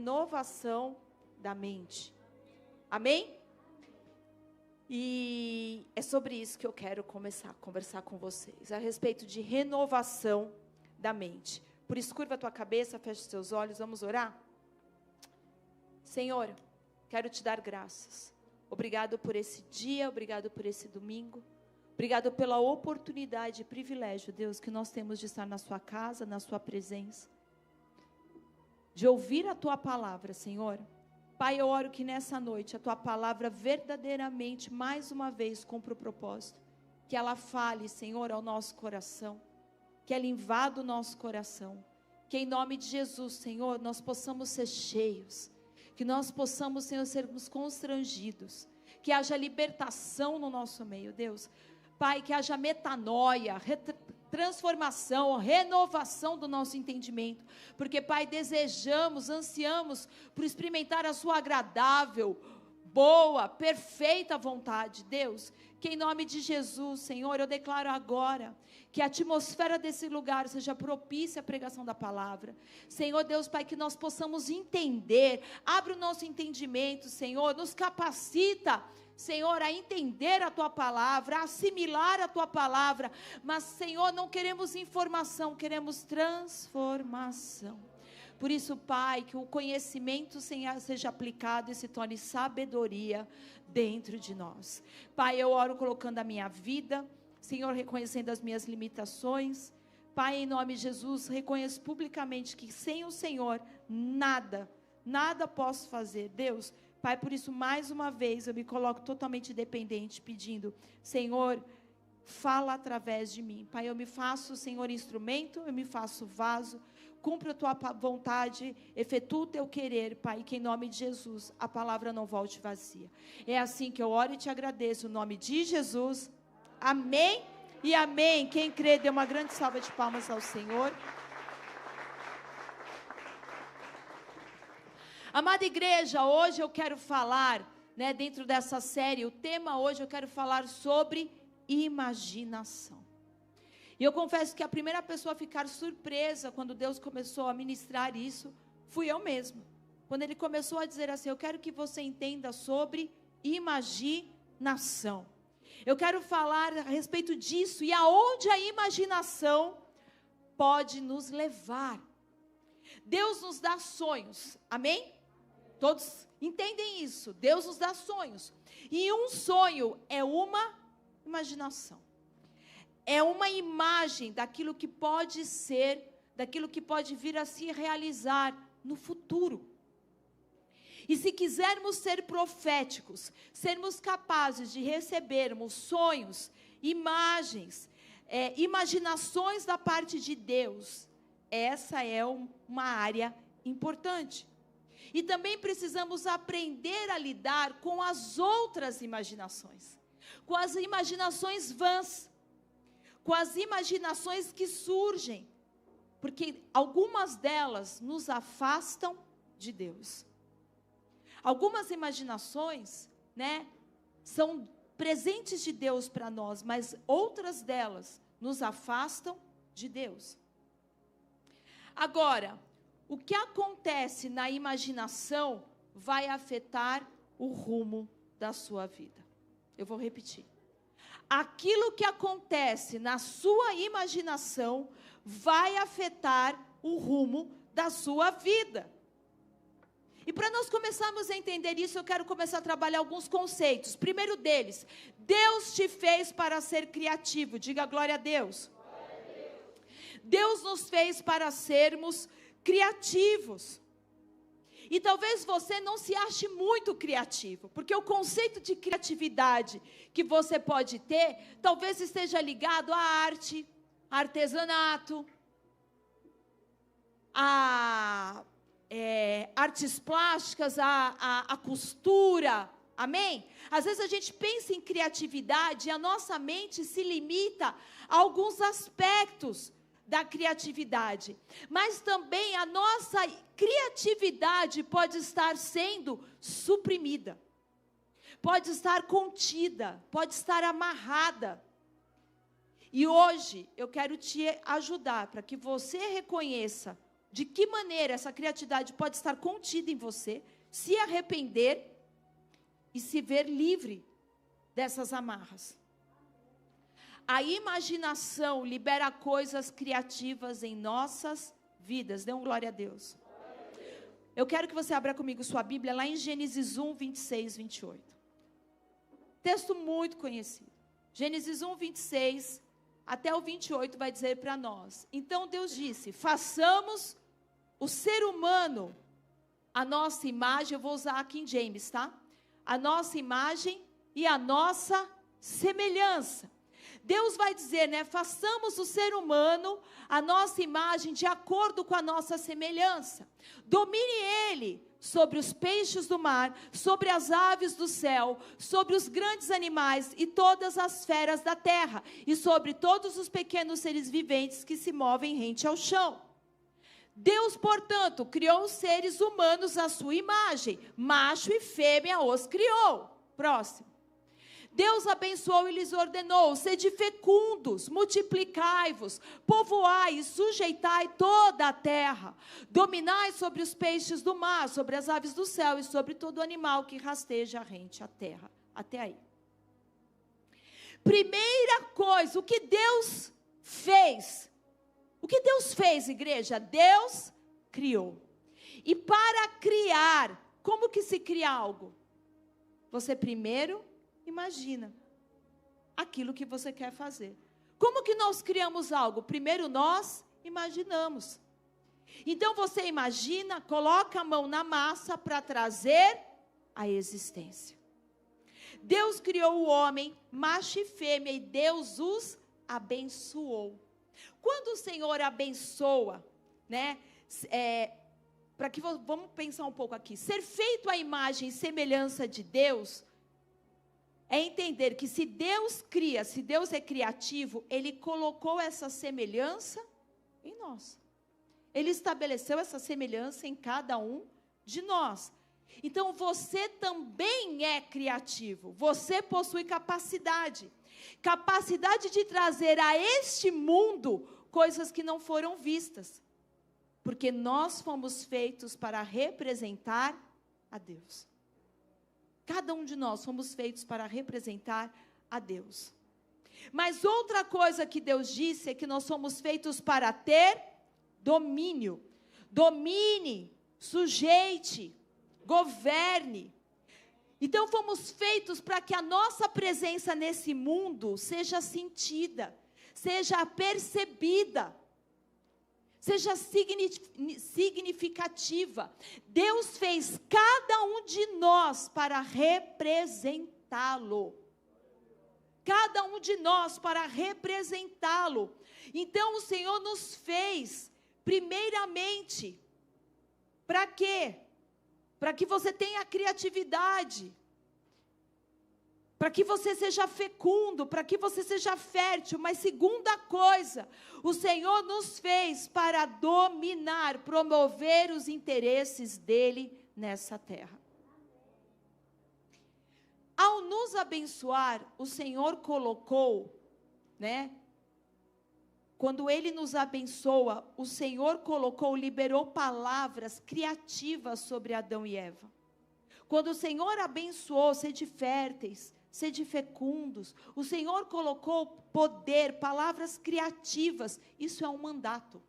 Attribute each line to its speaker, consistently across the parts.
Speaker 1: Renovação da mente. Amém? E é sobre isso que eu quero começar a conversar com vocês, a respeito de renovação da mente. Por isso, curva a tua cabeça, fecha os teus olhos, vamos orar? Senhor, quero te dar graças. Obrigado por esse dia, obrigado por esse domingo. Obrigado pela oportunidade e privilégio, Deus, que nós temos de estar na sua casa, na sua presença. De ouvir a tua palavra, Senhor. Pai, eu oro que nessa noite a tua palavra verdadeiramente, mais uma vez, cumpra o propósito. Que ela fale, Senhor, ao nosso coração. Que ela invada o nosso coração. Que em nome de Jesus, Senhor, nós possamos ser cheios. Que nós possamos, Senhor, sermos constrangidos. Que haja libertação no nosso meio, Deus. Pai, que haja metanoia, transformação, renovação do nosso entendimento. Porque, Pai, desejamos, ansiamos por experimentar a sua agradável, boa, perfeita vontade. Deus, que em nome de Jesus, Senhor, eu declaro agora que a atmosfera desse lugar seja propícia à pregação da palavra. Senhor Deus, Pai, que nós possamos entender, abre o nosso entendimento, Senhor, nos capacita, Senhor, a entender a tua palavra, a assimilar a tua palavra, mas, Senhor, não queremos informação, queremos transformação. Por isso, Pai, que o conhecimento seja aplicado e se torne sabedoria dentro de nós. Pai, eu oro colocando a minha vida, Senhor, reconhecendo as minhas limitações. Pai, em nome de Jesus, reconheço publicamente que sem o Senhor, nada posso fazer. Deus, Pai, por isso, mais uma vez, eu me coloco totalmente dependente, pedindo, Senhor, fala através de mim. Pai, eu me faço, Senhor, instrumento, eu me faço vaso, cumpre a tua vontade, efetua o teu querer, Pai, que em nome de Jesus, a palavra não volte vazia. É assim que eu oro e te agradeço, em nome de Jesus, amém e amém. Quem crê, dê uma grande salva de palmas ao Senhor. Amada igreja, hoje eu quero falar, dentro dessa série, o tema hoje eu quero falar sobre imaginação. E eu confesso que a primeira pessoa a ficar surpresa quando Deus começou a ministrar isso, fui eu mesma. Quando Ele começou a dizer assim, eu quero que você entenda sobre imaginação. Eu quero falar a respeito disso e aonde a imaginação pode nos levar. Deus nos dá sonhos, amém? Todos entendem isso, Deus nos dá sonhos. E um sonho é uma imaginação. É uma imagem daquilo que pode ser, daquilo que pode vir a se realizar no futuro. E se quisermos ser proféticos, sermos capazes de recebermos sonhos, imagens, imaginações da parte de Deus, essa é uma área importante. E também precisamos aprender a lidar com as outras imaginações, com as imaginações vãs, com as imaginações que surgem, porque algumas delas nos afastam de Deus. Algumas imaginações, são presentes de Deus para nós, mas outras delas nos afastam de Deus. Agora, o que acontece na imaginação vai afetar o rumo da sua vida. Eu vou repetir. Aquilo que acontece na sua imaginação vai afetar o rumo da sua vida. E para nós começarmos a entender isso, eu quero começar a trabalhar alguns conceitos. Primeiro deles, Deus te fez para ser criativo. Diga glória a Deus. Glória a Deus. Deus nos fez para sermos criativos. E talvez você não se ache muito criativo, porque o conceito de criatividade que você pode ter, talvez esteja ligado à arte, a artesanato, a artes plásticas, a costura, amém? Às vezes a gente pensa em criatividade e a nossa mente se limita a alguns aspectos da criatividade, mas também a nossa criatividade pode estar sendo suprimida, pode estar contida, pode estar amarrada. E hoje eu quero te ajudar para que você reconheça de que maneira essa criatividade pode estar contida em você, se arrepender e se ver livre dessas amarras. A imaginação libera coisas criativas em nossas vidas. Dê um glória a Deus. Eu quero que você abra comigo sua Bíblia lá em Gênesis 1, 26, 28. Texto muito conhecido. Gênesis 1, 26 até o 28 vai dizer para nós: então Deus disse, façamos o ser humano a nossa imagem, eu vou usar aqui em James, tá? A nossa imagem e a nossa semelhança. Deus vai dizer, né? Façamos o ser humano a nossa imagem de acordo com a nossa semelhança. Domine ele sobre os peixes do mar, sobre as aves do céu, sobre os grandes animais e todas as feras da terra, e sobre todos os pequenos seres viventes que se movem rente ao chão. Deus, portanto, criou os seres humanos à sua imagem, macho e fêmea os criou. Próximo. Deus abençoou e lhes ordenou, sede fecundos, multiplicai-vos, povoai e sujeitai toda a terra, dominai sobre os peixes do mar, sobre as aves do céu e sobre todo animal que rasteja rente à terra. Até aí. Primeira coisa, o que Deus fez? O que Deus fez, igreja? Deus criou. E para criar, como que se cria algo? Você primeiro imagina aquilo que você quer fazer. Como que nós criamos algo? Primeiro nós imaginamos. Então você imagina, coloca a mão na massa para trazer a existência. Deus criou o homem, macho e fêmea, e Deus os abençoou. Quando o Senhor abençoa, né? Vamos pensar um pouco aqui. Ser feito à imagem e semelhança de Deus é entender que se Deus cria, se Deus é criativo, Ele colocou essa semelhança em nós. Ele estabeleceu essa semelhança em cada um de nós. Então você também é criativo, você possui capacidade de trazer a este mundo coisas que não foram vistas, porque nós fomos feitos para representar a Deus. Cada um de nós fomos feitos para representar a Deus. Mas outra coisa que Deus disse é que nós somos feitos para ter domínio. Domine, sujeite, governe. Então fomos feitos para que a nossa presença nesse mundo seja sentida, seja percebida, seja significativa. Deus fez cada um de nós para representá-lo. Cada um de nós para representá-lo. Então o Senhor nos fez, primeiramente, para quê? Para que você tenha criatividade, para que você seja fecundo, para que você seja fértil. Mas segunda coisa, o Senhor nos fez para dominar, promover os interesses dele nessa terra. Ao nos abençoar, o Senhor colocou, né? Quando Ele nos abençoa, o Senhor colocou, liberou palavras criativas sobre Adão e Eva. Quando o Senhor abençoou, sede férteis, sede fecundos, o Senhor colocou poder, palavras criativas. Isso é um mandato.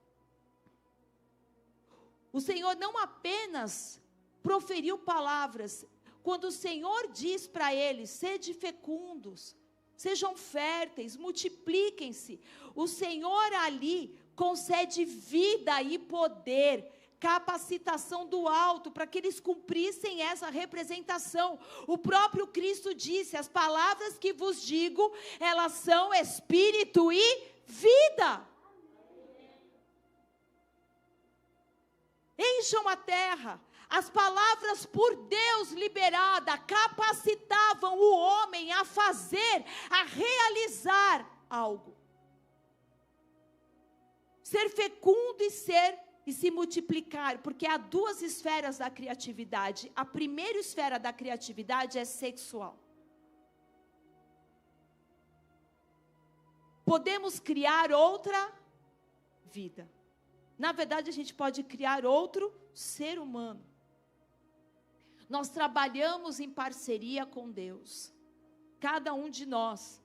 Speaker 1: O Senhor não apenas proferiu palavras. Quando o Senhor diz para eles, sede fecundos, sejam férteis, multipliquem-se, o Senhor ali concede vida e poder, capacitação do alto, para que eles cumprissem essa representação. O próprio Cristo disse, as palavras que vos digo, elas são espírito e vida. Encham a terra. As palavras por Deus liberada capacitavam o homem a fazer, a realizar algo. Ser fecundo e se multiplicar, porque há duas esferas da criatividade. A primeira esfera da criatividade é sexual. Podemos criar outra vida. Na verdade, a gente pode criar outro ser humano. Nós trabalhamos em parceria com Deus. Cada um de nós.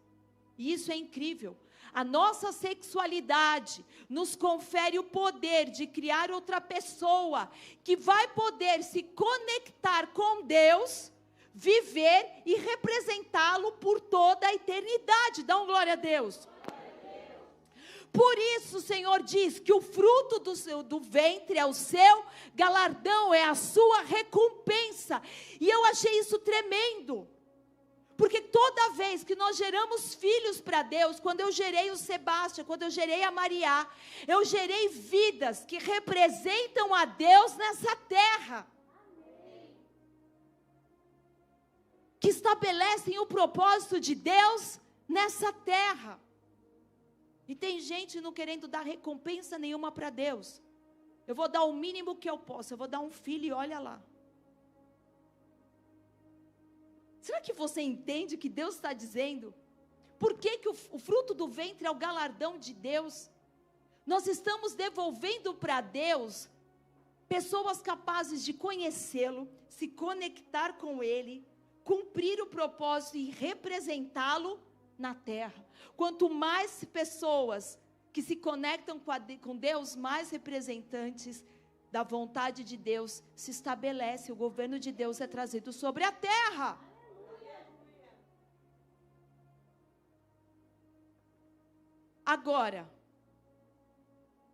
Speaker 1: E isso é incrível. A nossa sexualidade nos confere o poder de criar outra pessoa que vai poder se conectar com Deus, viver e representá-lo por toda a eternidade. Dá um glória a Deus. Por isso o Senhor diz que o fruto do ventre é o seu galardão, é a sua recompensa. E eu achei isso tremendo. Porque toda vez que nós geramos filhos para Deus, quando eu gerei o Sebastião, quando eu gerei a Maria, eu gerei vidas que representam a Deus nessa terra. Que estabelecem o propósito de Deus nessa terra. E tem gente não querendo dar recompensa nenhuma para Deus. Eu vou dar o mínimo que eu posso, eu vou dar um filho e olha lá. Será que você entende o que Deus está dizendo? Por que o fruto do ventre é o galardão de Deus? Nós estamos devolvendo para Deus pessoas capazes de conhecê-lo, se conectar com Ele, cumprir o propósito e representá-lo na terra. Quanto mais pessoas que se conectam com Deus, mais representantes da vontade de Deus se estabelece, o governo de Deus é trazido sobre a terra. Agora,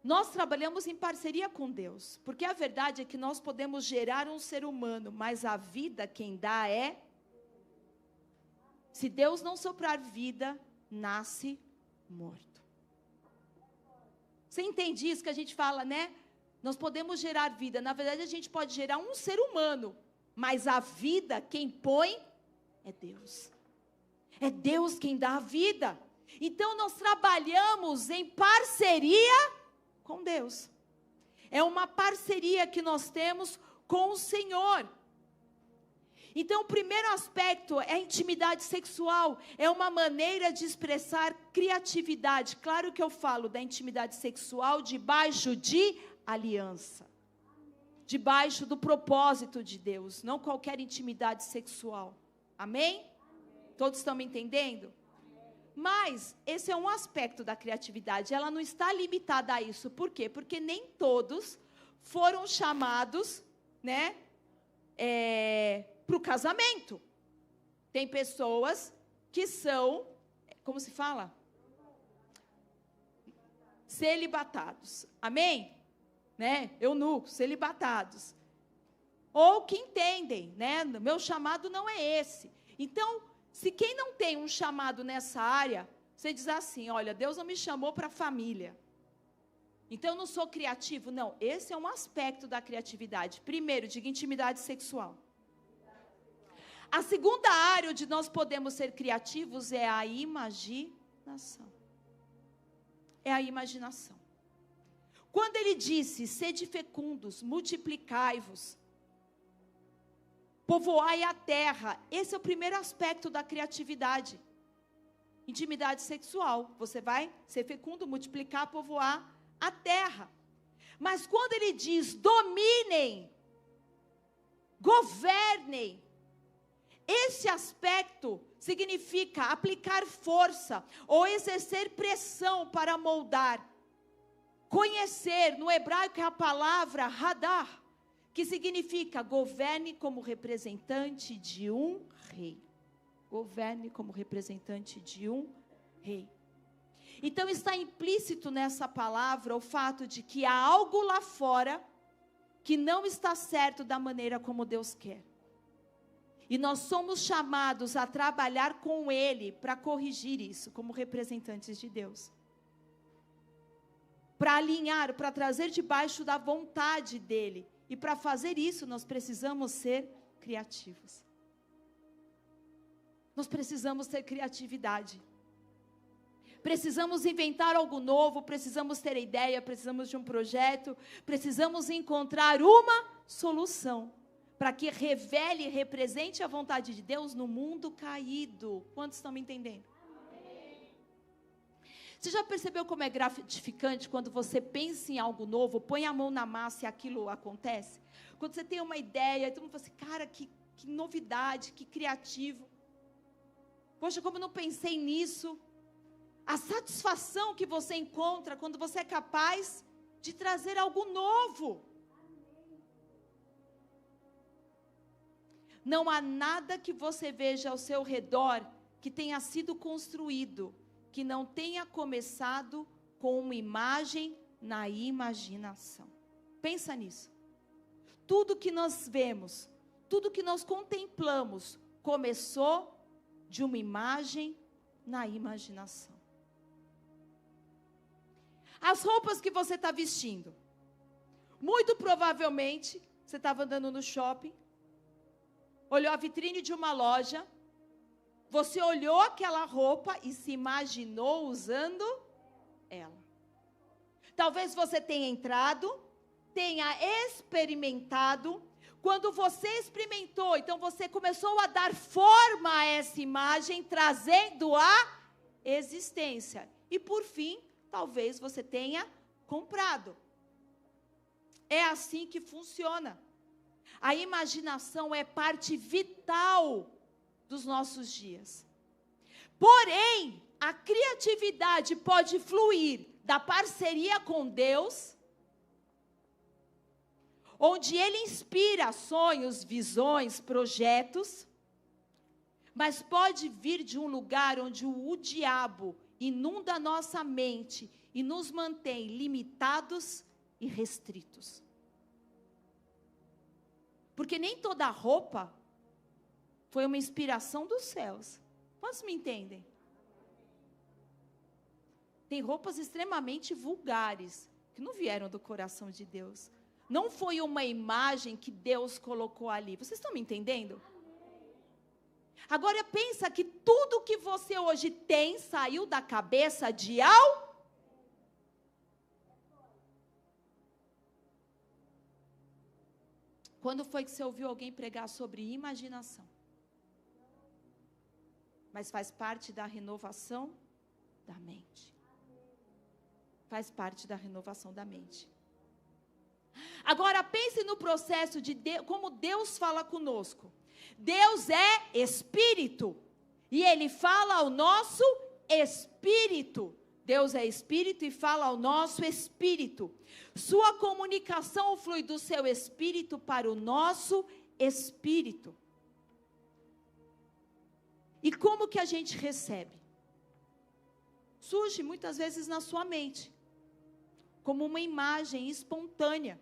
Speaker 1: nós trabalhamos em parceria com Deus, porque a verdade é que nós podemos gerar um ser humano, mas a vida quem dá é... Se Deus não soprar vida, nasce morto. Você entende isso que a gente fala, né? Nós podemos gerar vida, na verdade a gente pode gerar um ser humano, mas a vida quem põe é Deus. É Deus quem dá a vida. Então nós trabalhamos em parceria com Deus. É uma parceria que nós temos com o Senhor. Então o primeiro aspecto é a intimidade sexual. É uma maneira de expressar criatividade. Claro que eu falo da intimidade sexual debaixo de aliança. Debaixo do propósito de Deus. Não qualquer intimidade sexual. Amém? Todos estão me entendendo? Mas esse é um aspecto da criatividade, ela não está limitada a isso. Por quê? Porque nem todos foram chamados, né, para o casamento. Tem pessoas que são, como se fala? Celibatados. Amém? Né? Eunucos, celibatados. Ou que entendem, né? Meu chamado não é esse. Então, se quem não tem um chamado nessa área, você diz assim, olha, Deus não me chamou para a família. Então eu não sou criativo. Não, esse é um aspecto da criatividade. Primeiro, diga intimidade sexual. A segunda área onde nós podemos ser criativos é a imaginação. É a imaginação. Quando ele disse, sede fecundos, multiplicai-vos, povoai a terra, esse é o primeiro aspecto da criatividade. Intimidade sexual, você vai ser fecundo, multiplicar, povoar a terra. Mas quando ele diz, dominem, governem, esse aspecto significa aplicar força ou exercer pressão para moldar. Conhecer, no hebraico é a palavra hadar, que significa governe como representante de um rei. Governe como representante de um rei. Então está implícito nessa palavra o fato de que há algo lá fora que não está certo da maneira como Deus quer. E nós somos chamados a trabalhar com Ele para corrigir isso, como representantes de Deus. Para alinhar, para trazer debaixo da vontade dEle. E para fazer isso, nós precisamos ser criativos. Nós precisamos ter criatividade. Precisamos inventar algo novo, precisamos ter ideia, precisamos de um projeto, precisamos encontrar uma solução para que revele e represente a vontade de Deus no mundo caído. Quantos estão me entendendo? Você já percebeu como é gratificante quando você pensa em algo novo, põe a mão na massa e aquilo acontece? Quando você tem uma ideia, todo mundo fala assim, cara, que novidade, que criativo. Poxa, como eu não pensei nisso? A satisfação que você encontra quando você é capaz de trazer algo novo. Não há nada que você veja ao seu redor que tenha sido construído, que não tenha começado com uma imagem na imaginação. Pensa nisso. Tudo que nós vemos, tudo que nós contemplamos, começou de uma imagem na imaginação. As roupas que você está vestindo, muito provavelmente, você estava andando no shopping, olhou a vitrine de uma loja, você olhou aquela roupa e se imaginou usando ela. Talvez você tenha entrado, tenha experimentado. Quando você experimentou, então você começou a dar forma a essa imagem, trazendo a existência. E por fim, talvez você tenha comprado. É assim que funciona. A imaginação é parte vital dos nossos dias. Porém, a criatividade pode fluir da parceria com Deus, onde Ele inspira sonhos, visões, projetos, mas pode vir de um lugar onde o diabo inunda a nossa mente e nos mantém limitados e restritos. Porque nem toda roupa foi uma inspiração dos céus. Quantos me entendem? Tem roupas extremamente vulgares, que não vieram do coração de Deus. Não foi uma imagem que Deus colocou ali. Vocês estão me entendendo? Agora pensa que tudo que você hoje tem saiu da cabeça de alguém. Quando foi que você ouviu alguém pregar sobre imaginação? Mas faz parte da renovação da mente. Faz parte da renovação da mente. Agora pense no processo de como Deus fala conosco. Deus é espírito. E Ele fala ao nosso espírito. Deus é espírito e fala ao nosso espírito. Sua comunicação flui do seu espírito para o nosso espírito. E como que a gente recebe? Surge muitas vezes na sua mente, como uma imagem espontânea.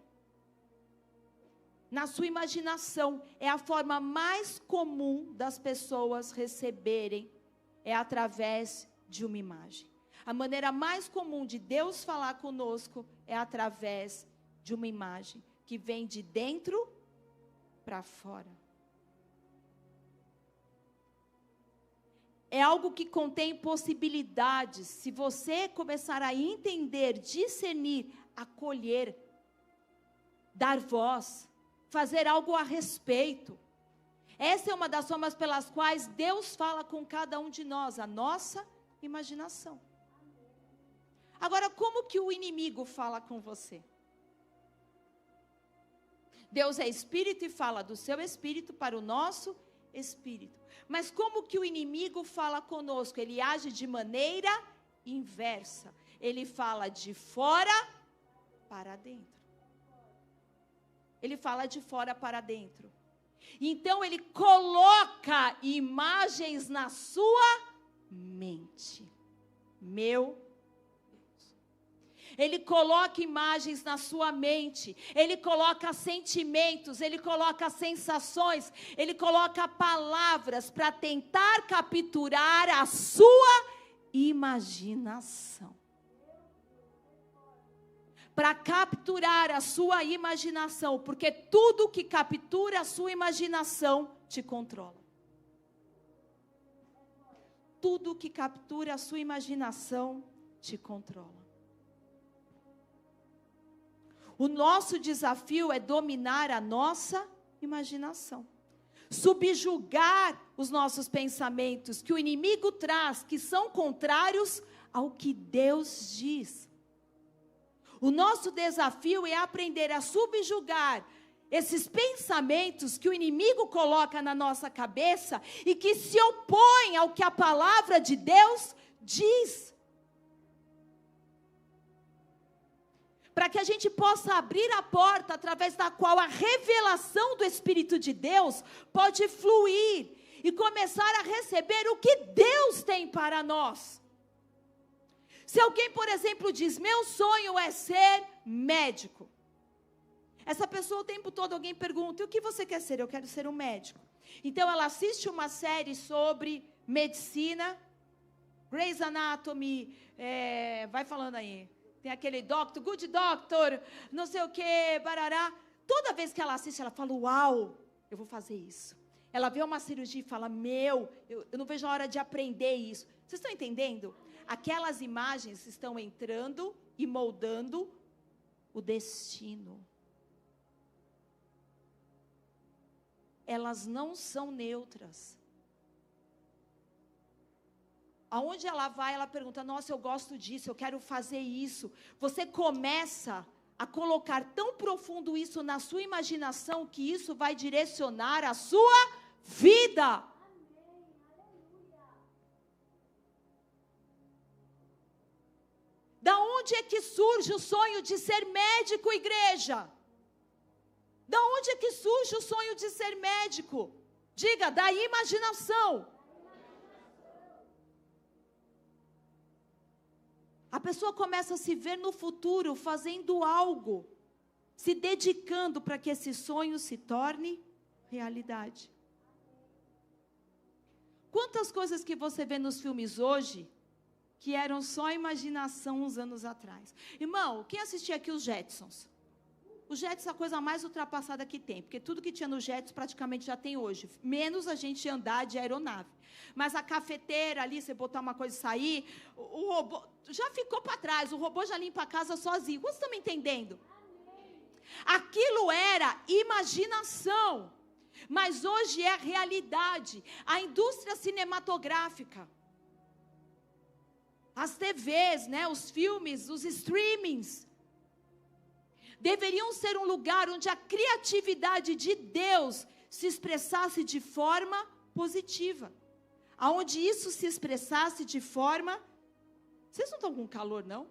Speaker 1: Na sua imaginação, é a forma mais comum das pessoas receberem, é através de uma imagem. A maneira mais comum de Deus falar conosco é através de uma imagem, que vem de dentro para fora. É algo que contém possibilidades. Se você começar a entender, discernir, acolher, dar voz, fazer algo a respeito. Essa é uma das formas pelas quais Deus fala com cada um de nós, a nossa imaginação. Agora, como que o inimigo fala com você? Deus é espírito e fala do seu espírito para o nosso espírito. Mas como que o inimigo fala conosco? Ele age de maneira inversa. Ele fala de fora para dentro. Ele fala de fora para dentro. Então ele coloca imagens na sua mente. Meu Deus. Ele coloca imagens na sua mente. Ele coloca sentimentos, ele coloca sensações, ele coloca palavras para tentar capturar a sua imaginação. Para capturar a sua imaginação, porque tudo que captura a sua imaginação te controla. Tudo que captura a sua imaginação te controla. O nosso desafio é dominar a nossa imaginação. Subjugar os nossos pensamentos, que o inimigo traz, que são contrários ao que Deus diz. O nosso desafio é aprender a subjugar esses pensamentos que o inimigo coloca na nossa cabeça e que se opõem ao que a palavra de Deus diz. Para que a gente possa abrir a porta através da qual a revelação do Espírito de Deus pode fluir e começar a receber o que Deus tem para nós. Se alguém, por exemplo, diz, meu sonho é ser médico. Essa pessoa o tempo todo alguém pergunta, e o que você quer ser? Eu quero ser um médico. Então ela assiste uma série sobre medicina, Grey's Anatomy, vai falando aí. Tem aquele doctor, good doctor, não sei o que, barará. Toda vez que ela assiste, ela fala, uau, eu vou fazer isso. Ela vê uma cirurgia e fala, eu não vejo a hora de aprender isso. Vocês estão entendendo? Aquelas imagens estão entrando e moldando o destino. Elas não são neutras. Aonde ela vai, ela pergunta, nossa, eu gosto disso, eu quero fazer isso. Você começa a colocar tão profundo isso na sua imaginação, que isso vai direcionar a sua vida. Da onde é que surge o sonho de ser médico, igreja? Da onde é que surge o sonho de ser médico? Diga, da imaginação. A pessoa começa a se ver no futuro fazendo algo, se dedicando para que esse sonho se torne realidade. Quantas coisas que você vê nos filmes hoje, que eram só imaginação uns anos atrás. Irmão, quem assistia aqui os Jetsons? Os Jetsons é a coisa mais ultrapassada que tem, porque tudo que tinha no Jetsons praticamente já tem hoje, menos a gente andar de aeronave. Mas a cafeteira ali, você botar uma coisa e sair, o robô já ficou para trás, o robô já limpa a casa sozinho. Vocês estão me entendendo? Aquilo era imaginação, mas hoje é realidade. A indústria cinematográfica, as TVs, né, os filmes, os streamings, deveriam ser um lugar onde a criatividade de Deus se expressasse de forma positiva. Aonde isso se expressasse de forma... Vocês não estão com calor, não?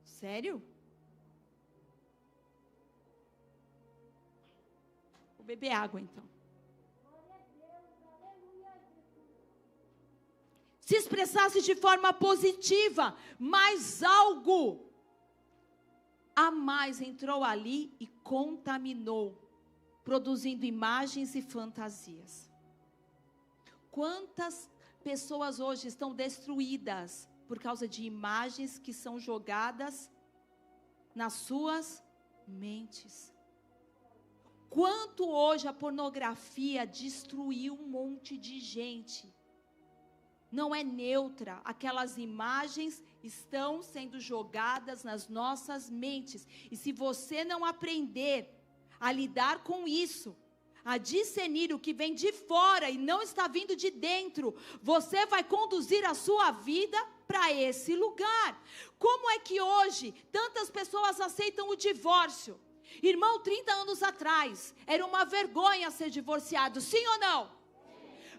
Speaker 1: Sério? Vou beber água, então. Se expressasse de forma positiva, mas algo a mais entrou ali e contaminou, produzindo imagens e fantasias. Quantas pessoas hoje estão destruídas por causa de imagens que são jogadas nas suas mentes? Quanto hoje a pornografia destruiu um monte de gente? Não é neutra, aquelas imagens estão sendo jogadas nas nossas mentes. E se você não aprender a lidar com isso, a discernir o que vem de fora e não está vindo de dentro, você vai conduzir a sua vida para esse lugar. Como é que hoje tantas pessoas aceitam o divórcio? Irmão, 30 anos atrás, era uma vergonha ser divorciado, sim ou não?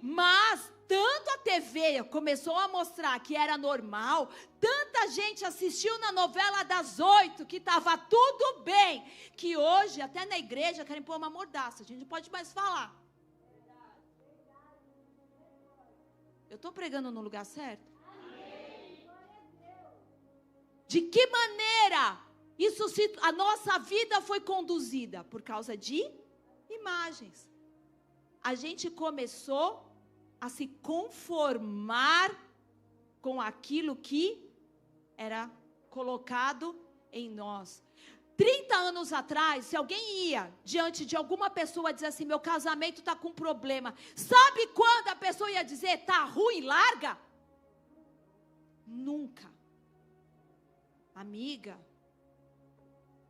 Speaker 1: Mas tanto a TV começou a mostrar que era normal, tanta gente assistiu na novela das 8, que estava tudo bem, que hoje, até na igreja, querem pôr uma mordaça, a gente não pode mais falar. Eu estou pregando no lugar certo? De que maneira a nossa vida foi conduzida? Por causa de imagens. A gente começou a se conformar com aquilo que era colocado em nós. 30 anos atrás, se alguém ia diante de alguma pessoa dizer assim, meu casamento está com problema, sabe quando a pessoa ia dizer, está ruim, larga? Nunca. Amiga,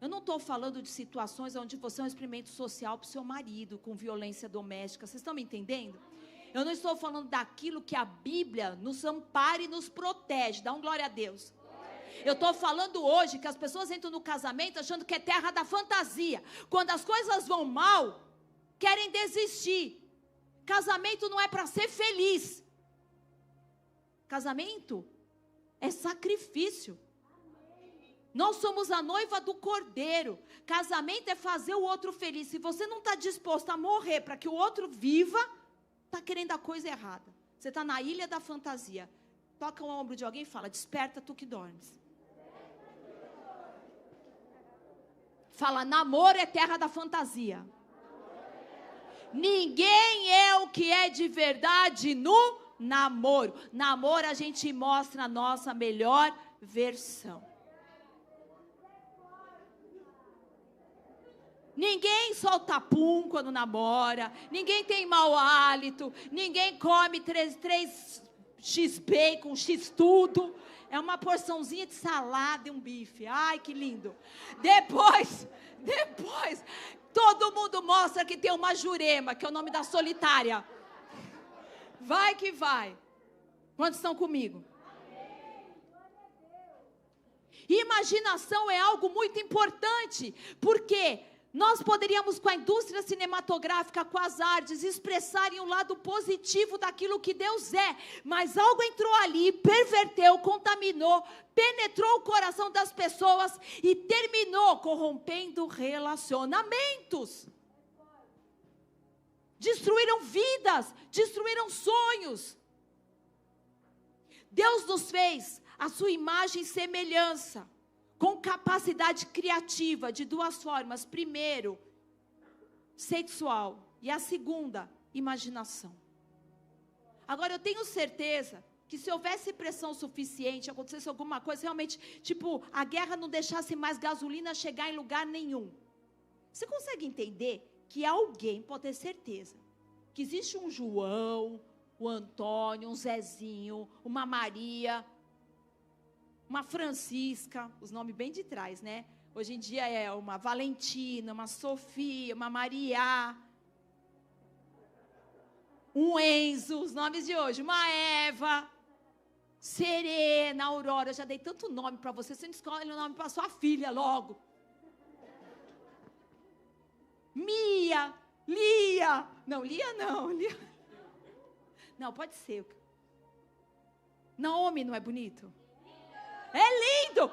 Speaker 1: eu não estou falando de situações onde você é um experimento social para o seu marido, com violência doméstica, vocês estão me entendendo? Eu não estou falando daquilo que a Bíblia nos ampara e nos protege. Dá um glória a Deus. Eu estou falando hoje que as pessoas entram no casamento achando que é terra da fantasia. Quando as coisas vão mal, querem desistir. Casamento não é para ser feliz. Casamento é sacrifício. Nós somos a noiva do Cordeiro. Casamento é fazer o outro feliz. Se você não está disposto a morrer para que o outro viva, está querendo a coisa errada. Você está na ilha da fantasia. Toca o ombro de alguém e fala: desperta tu que dormes. Fala: namoro é terra da fantasia. Ninguém é o que é de verdade no namoro. Namoro a gente mostra a nossa melhor versão. Ninguém solta pum quando namora. Ninguém tem mau hálito. Ninguém come 3 X bacon, X tudo. É uma porçãozinha de salada e um bife. Ai, que lindo. Depois, todo mundo mostra que tem uma jurema, que é o nome da solitária. Vai que vai. Quantos estão comigo? Imaginação é algo muito importante, porque nós poderíamos, com a indústria cinematográfica, com as artes, expressarem o lado positivo daquilo que Deus é. Mas algo entrou ali, perverteu, contaminou, penetrou o coração das pessoas e terminou corrompendo relacionamentos. Destruíram vidas, destruíram sonhos. Deus nos fez a sua imagem e semelhança, com capacidade criativa de 2 formas. Primeiro, sexual. E a segunda, imaginação. Agora, eu tenho certeza que se houvesse pressão suficiente, acontecesse alguma coisa, realmente, tipo, a guerra não deixasse mais gasolina chegar em lugar nenhum. Você consegue entender que alguém, pode ter certeza, que existe um João, o Antônio, um Zezinho, uma Maria, uma Francisca, os nomes bem de trás, né? Hoje em dia é uma Valentina, uma Sofia, uma Maria, um Enzo, os nomes de hoje, uma Eva, Serena, Aurora. Eu já dei tanto nome para você não escolhe o nome para sua filha logo. Mia, Lia, não, Lia não, Lia. Não, pode ser. Naomi não é bonito? É lindo!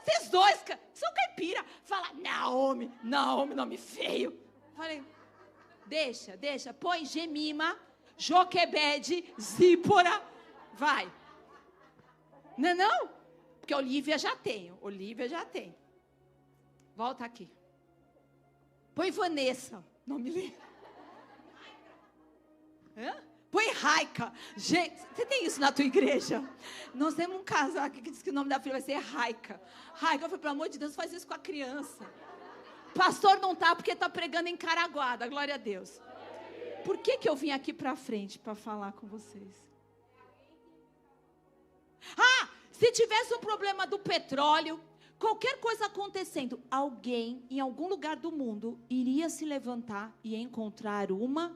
Speaker 1: Vocês dois são caipira. Fala, Naomi, nome feio. Falei, deixa. Põe Gemima, Joquebede, Zípora. Vai. Não? Porque Olivia já tenho. Volta aqui. Põe Vanessa. Nome lindo. Põe Raica. Gente, você tem isso na tua igreja? Nós temos um casal aqui que diz que o nome da filha vai ser Raica. Raica, eu falei, pelo amor de Deus, faz isso com a criança. Pastor não tá porque tá pregando em Caraguada, glória a Deus. Por que eu vim aqui para frente para falar com vocês? Se tivesse um problema do petróleo, qualquer coisa acontecendo, alguém em algum lugar do mundo iria se levantar e encontrar uma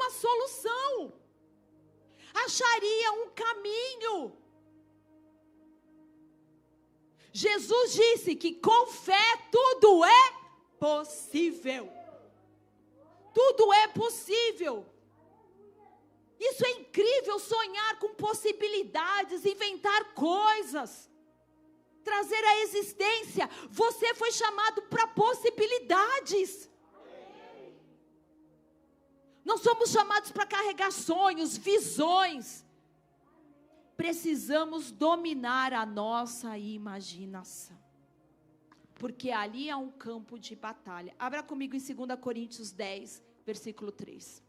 Speaker 1: solução, acharia um caminho. Jesus disse que com fé tudo é possível. Tudo é possível. Isso é incrível, sonhar com possibilidades, inventar coisas, trazer à existência. Você foi chamado para possibilidades. Nós somos chamados para carregar sonhos, visões. Precisamos dominar a nossa imaginação, porque ali há um campo de batalha. Abra comigo em 2 Coríntios 10, versículo 3.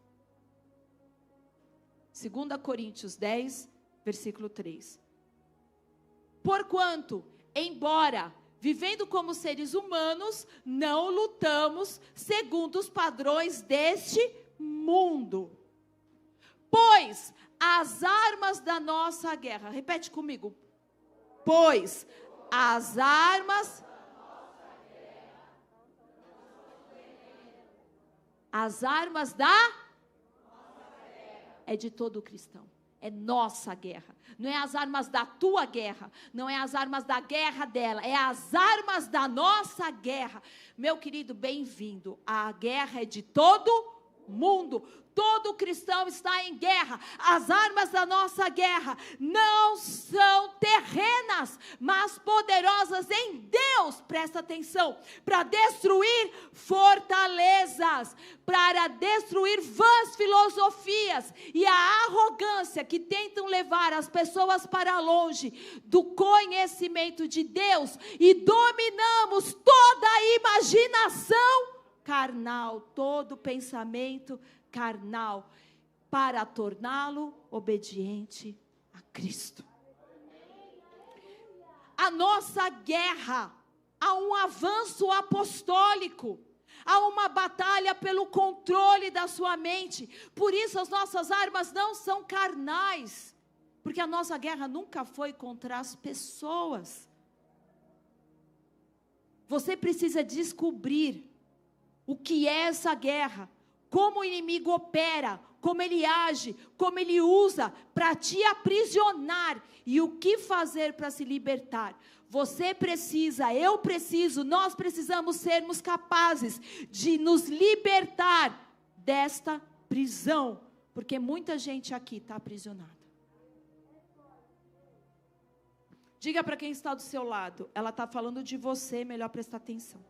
Speaker 1: 2 Coríntios 10, versículo 3. Porquanto, embora vivendo como seres humanos, não lutamos segundo os padrões deste mundo. Pois as armas da nossa guerra, repete comigo. Pois as armas As armas é de todo cristão. É nossa guerra. Não é as armas da tua guerra. Não é as armas da guerra dela. É as armas da nossa guerra. Meu querido, bem-vindo. A guerra é de todo mundo. Todo cristão está em guerra. As armas da nossa guerra não são terrenas, mas poderosas em Deus. Presta atenção. Para destruir fortalezas, para destruir vãs filosofias e a arrogância que tentam levar as pessoas para longe do conhecimento de Deus, e dominamos toda a imaginação carnal, todo pensamento carnal, para torná-lo obediente a Cristo. A nossa guerra, há um avanço apostólico, há uma batalha pelo controle da sua mente. Por isso as nossas armas não são carnais, porque a nossa guerra nunca foi contra as pessoas. Você precisa descobrir o que é essa guerra, como o inimigo opera, como ele age, como ele usa para te aprisionar e o que fazer para se libertar. Você precisa, eu preciso, nós precisamos sermos capazes de nos libertar desta prisão, porque muita gente aqui está aprisionada. Diga para quem está do seu lado, ela está falando de você, melhor prestar atenção.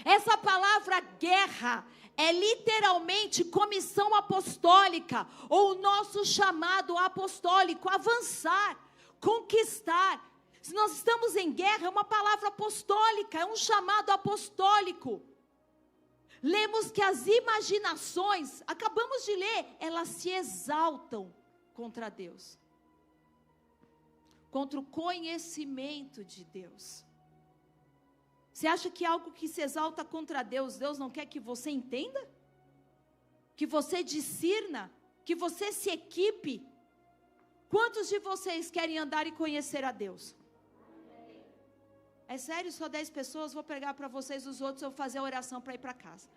Speaker 1: Essa palavra guerra é literalmente comissão apostólica, ou o nosso chamado apostólico, avançar, conquistar. Se nós estamos em guerra, é uma palavra apostólica, é um chamado apostólico. Lemos que as imaginações, acabamos de ler, elas se exaltam contra Deus, contra o conhecimento de Deus. Você acha que algo que se exalta contra Deus, Deus não quer que você entenda? Que você discirna? Que você se equipe? Quantos de vocês querem andar e conhecer a Deus? É sério, só 10 pessoas, vou pegar para vocês os outros, eu vou fazer a oração para ir para casa.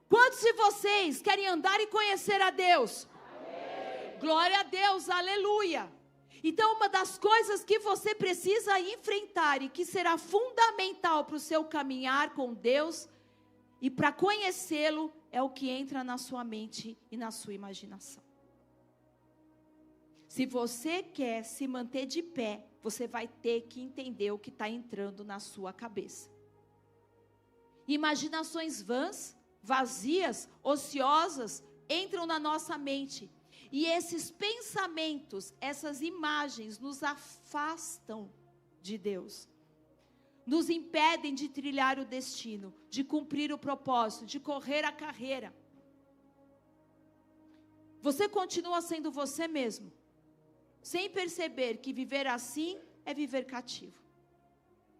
Speaker 1: Quantos de vocês querem andar e conhecer a Deus? Amém. Glória a Deus, aleluia. Então, uma das coisas que você precisa enfrentar e que será fundamental para o seu caminhar com Deus e para conhecê-lo, é o que entra na sua mente e na sua imaginação. Se você quer se manter de pé, você vai ter que entender o que está entrando na sua cabeça. Imaginações vãs, vazias, ociosas, entram na nossa mente. E esses pensamentos, essas imagens nos afastam de Deus. Nos impedem de trilhar o destino, de cumprir o propósito, de correr a carreira. Você continua sendo você mesmo, sem perceber que viver assim é viver cativo.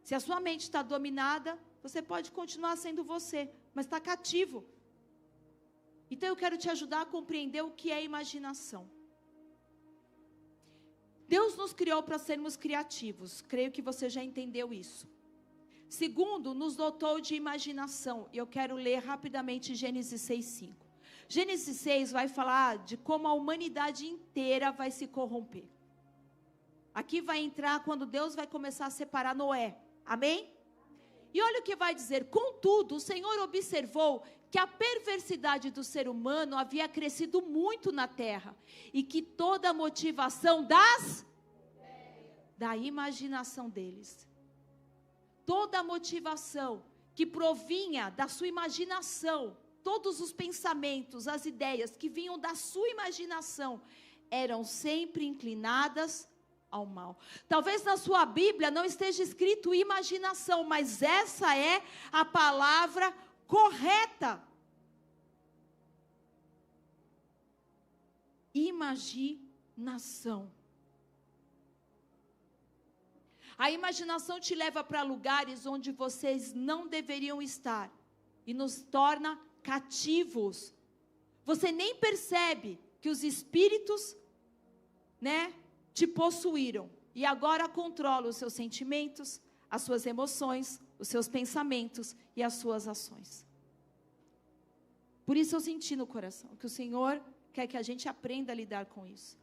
Speaker 1: Se a sua mente está dominada, você pode continuar sendo você, mas está cativo. Então eu quero te ajudar a compreender o que é imaginação. Deus nos criou para sermos criativos. Creio que você já entendeu isso. Segundo, nos dotou de imaginação. E eu quero ler rapidamente Gênesis 6:5. Gênesis 6 vai falar de como a humanidade inteira vai se corromper. Aqui vai entrar quando Deus vai começar a separar Noé. Amém? E olha o que vai dizer: contudo, o Senhor observou que a perversidade do ser humano havia crescido muito na terra, e que toda a motivação da imaginação deles, toda a motivação que provinha da sua imaginação, todos os pensamentos, as ideias que vinham da sua imaginação, eram sempre inclinadas ao mal. Talvez na sua Bíblia não esteja escrito imaginação, mas essa é a palavra correta. Imaginação. A imaginação te leva para lugares onde vocês não deveriam estar e nos torna cativos. Você nem percebe que os espíritos, te possuíram e agora controlam os seus sentimentos, as suas emoções, os seus pensamentos e as suas ações. Por isso eu senti no coração que o Senhor quer que a gente aprenda a lidar com isso.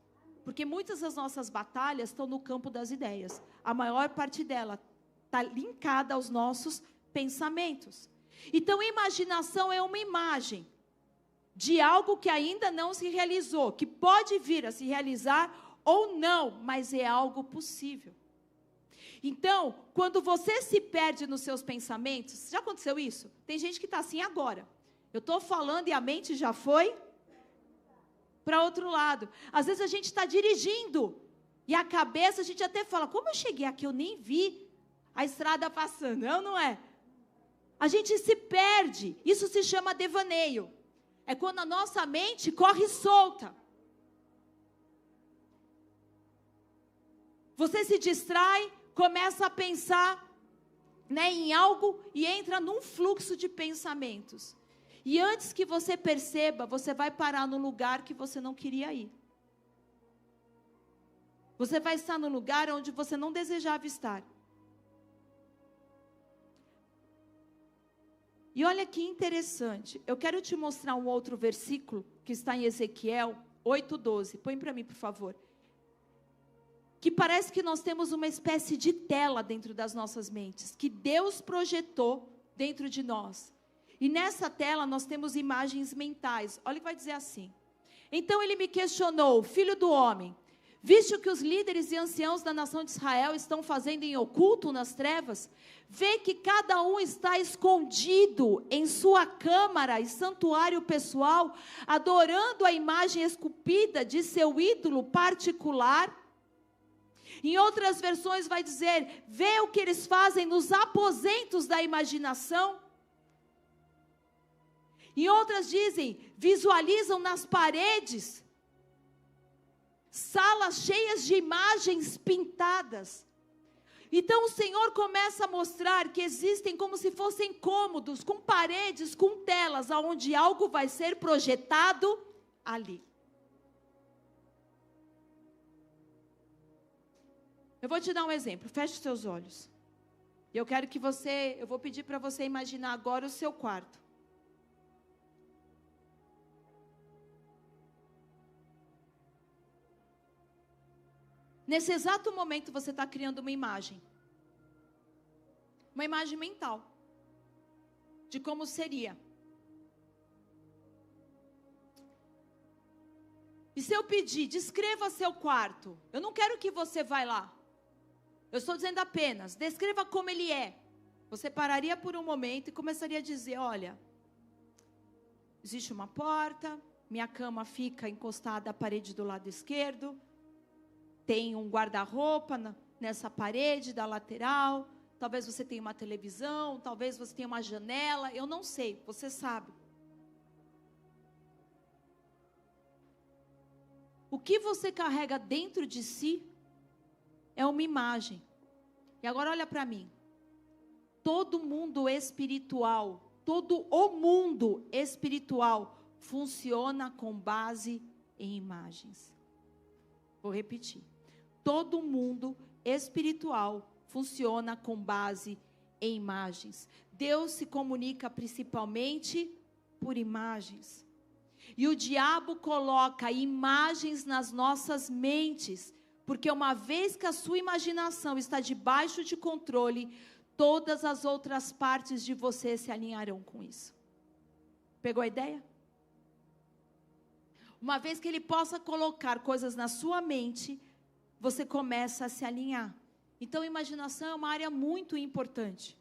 Speaker 1: Porque muitas das nossas batalhas estão no campo das ideias. A maior parte dela está linkada aos nossos pensamentos. Então, imaginação é uma imagem de algo que ainda não se realizou, que pode vir a se realizar ou não, mas é algo possível. Então, quando você se perde nos seus pensamentos, já aconteceu isso? Tem gente que está assim agora. Eu estou falando e a mente já foi para outro lado. Às vezes a gente está dirigindo e a cabeça, a gente até fala, como eu cheguei aqui, eu nem vi a estrada passando. Não é? A gente se perde. Isso se chama devaneio. É quando a nossa mente corre solta. Você se distrai, começa a pensar, né, em algo e entra num fluxo de pensamentos. E antes que você perceba, você vai parar no lugar que você não queria ir. Você vai estar no lugar onde você não desejava estar. E olha que interessante, eu quero te mostrar um outro versículo, que está em Ezequiel 8:12. Põe para mim, por favor. Que parece que nós temos uma espécie de tela dentro das nossas mentes, que Deus projetou dentro de nós. E nessa tela nós temos imagens mentais. Olha o que vai dizer assim. Então ele me questionou, filho do homem, viste o que os líderes e anciãos da nação de Israel estão fazendo em oculto nas trevas? Vê que cada um está escondido em sua câmara e santuário pessoal, adorando a imagem esculpida de seu ídolo particular. Em outras versões vai dizer, vê o que eles fazem nos aposentos da imaginação. Em outras dizem, visualizam nas paredes, salas cheias de imagens pintadas. Então o Senhor começa a mostrar que existem como se fossem cômodos, com paredes, com telas, onde algo vai ser projetado ali. Eu vou te dar um exemplo, feche os seus olhos. Eu quero que eu vou pedir para você imaginar agora o seu quarto. Nesse exato momento você está criando uma imagem mental, de como seria. E se eu pedir, descreva seu quarto, eu não quero que você vá lá, eu estou dizendo apenas, descreva como ele é. Você pararia por um momento e começaria a dizer, olha, existe uma porta, minha cama fica encostada à parede do lado esquerdo, tem um guarda-roupa nessa parede da lateral, talvez você tenha uma televisão, talvez você tenha uma janela, eu não sei, você sabe. O que você carrega dentro de si é uma imagem. E agora olha para mim. Todo mundo espiritual, todo o mundo espiritual funciona com base em imagens. Vou repetir. Todo mundo espiritual funciona com base em imagens. Deus se comunica principalmente por imagens. E o diabo coloca imagens nas nossas mentes, porque uma vez que a sua imaginação está debaixo de controle, todas as outras partes de você se alinharão com isso. Pegou a ideia? Uma vez que ele possa colocar coisas na sua mente, você começa a se alinhar. Então, a imaginação é uma área muito importante.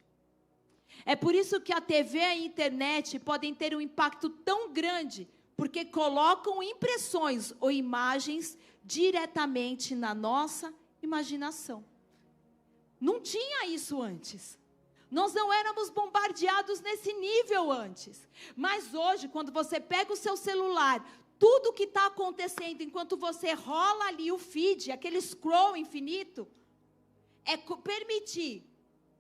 Speaker 1: É por isso que a TV e a internet podem ter um impacto tão grande, porque colocam impressões ou imagens diretamente na nossa imaginação. Não tinha isso antes. Nós não éramos bombardeados nesse nível antes. Mas hoje, quando você pega o seu celular, tudo que está acontecendo enquanto você rola ali o feed, aquele scroll infinito, é permitir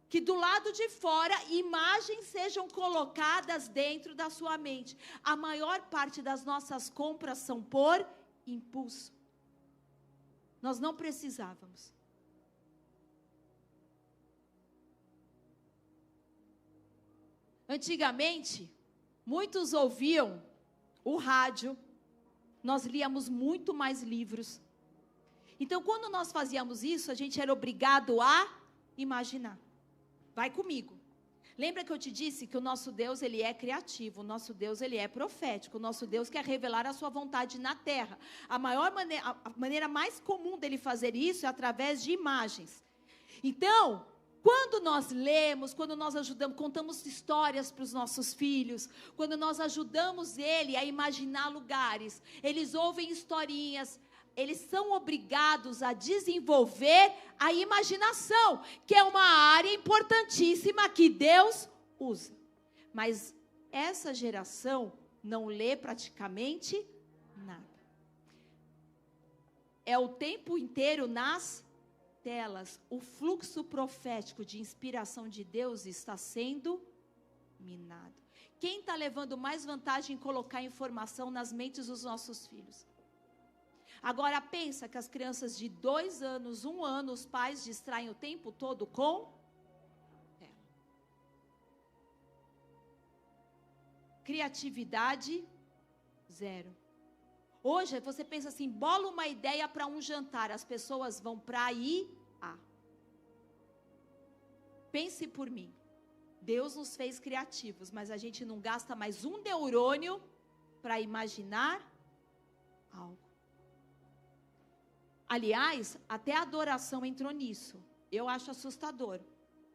Speaker 1: que do lado de fora imagens sejam colocadas dentro da sua mente. A maior parte das nossas compras são por impulso. Nós não precisávamos. Antigamente, muitos ouviam o rádio, nós líamos muito mais livros. Então, quando nós fazíamos isso, a gente era obrigado a imaginar. Vai comigo. Lembra que eu te disse que o nosso Deus, ele é criativo, o nosso Deus, ele é profético, o nosso Deus quer revelar a sua vontade na terra. A maneira mais comum dele fazer isso é através de imagens. Então, quando nós lemos, quando nós ajudamos, contamos histórias para os nossos filhos, quando nós ajudamos ele a imaginar lugares, eles ouvem historinhas, eles são obrigados a desenvolver a imaginação, que é uma área importantíssima que Deus usa. Mas essa geração não lê praticamente nada. É o tempo inteiro nas telas. O fluxo profético de inspiração de Deus está sendo minado. Quem está levando mais vantagem em colocar informação nas mentes dos nossos filhos? Agora pensa que as crianças de 2 anos, 1 ano, os pais distraem o tempo todo com ela. Criatividade, zero. Hoje você pensa assim, bola uma ideia para um jantar, as pessoas vão para IA. Pense por mim, Deus nos fez criativos, mas a gente não gasta mais um neurônio para imaginar algo. Aliás, até a adoração entrou nisso. Eu acho assustador.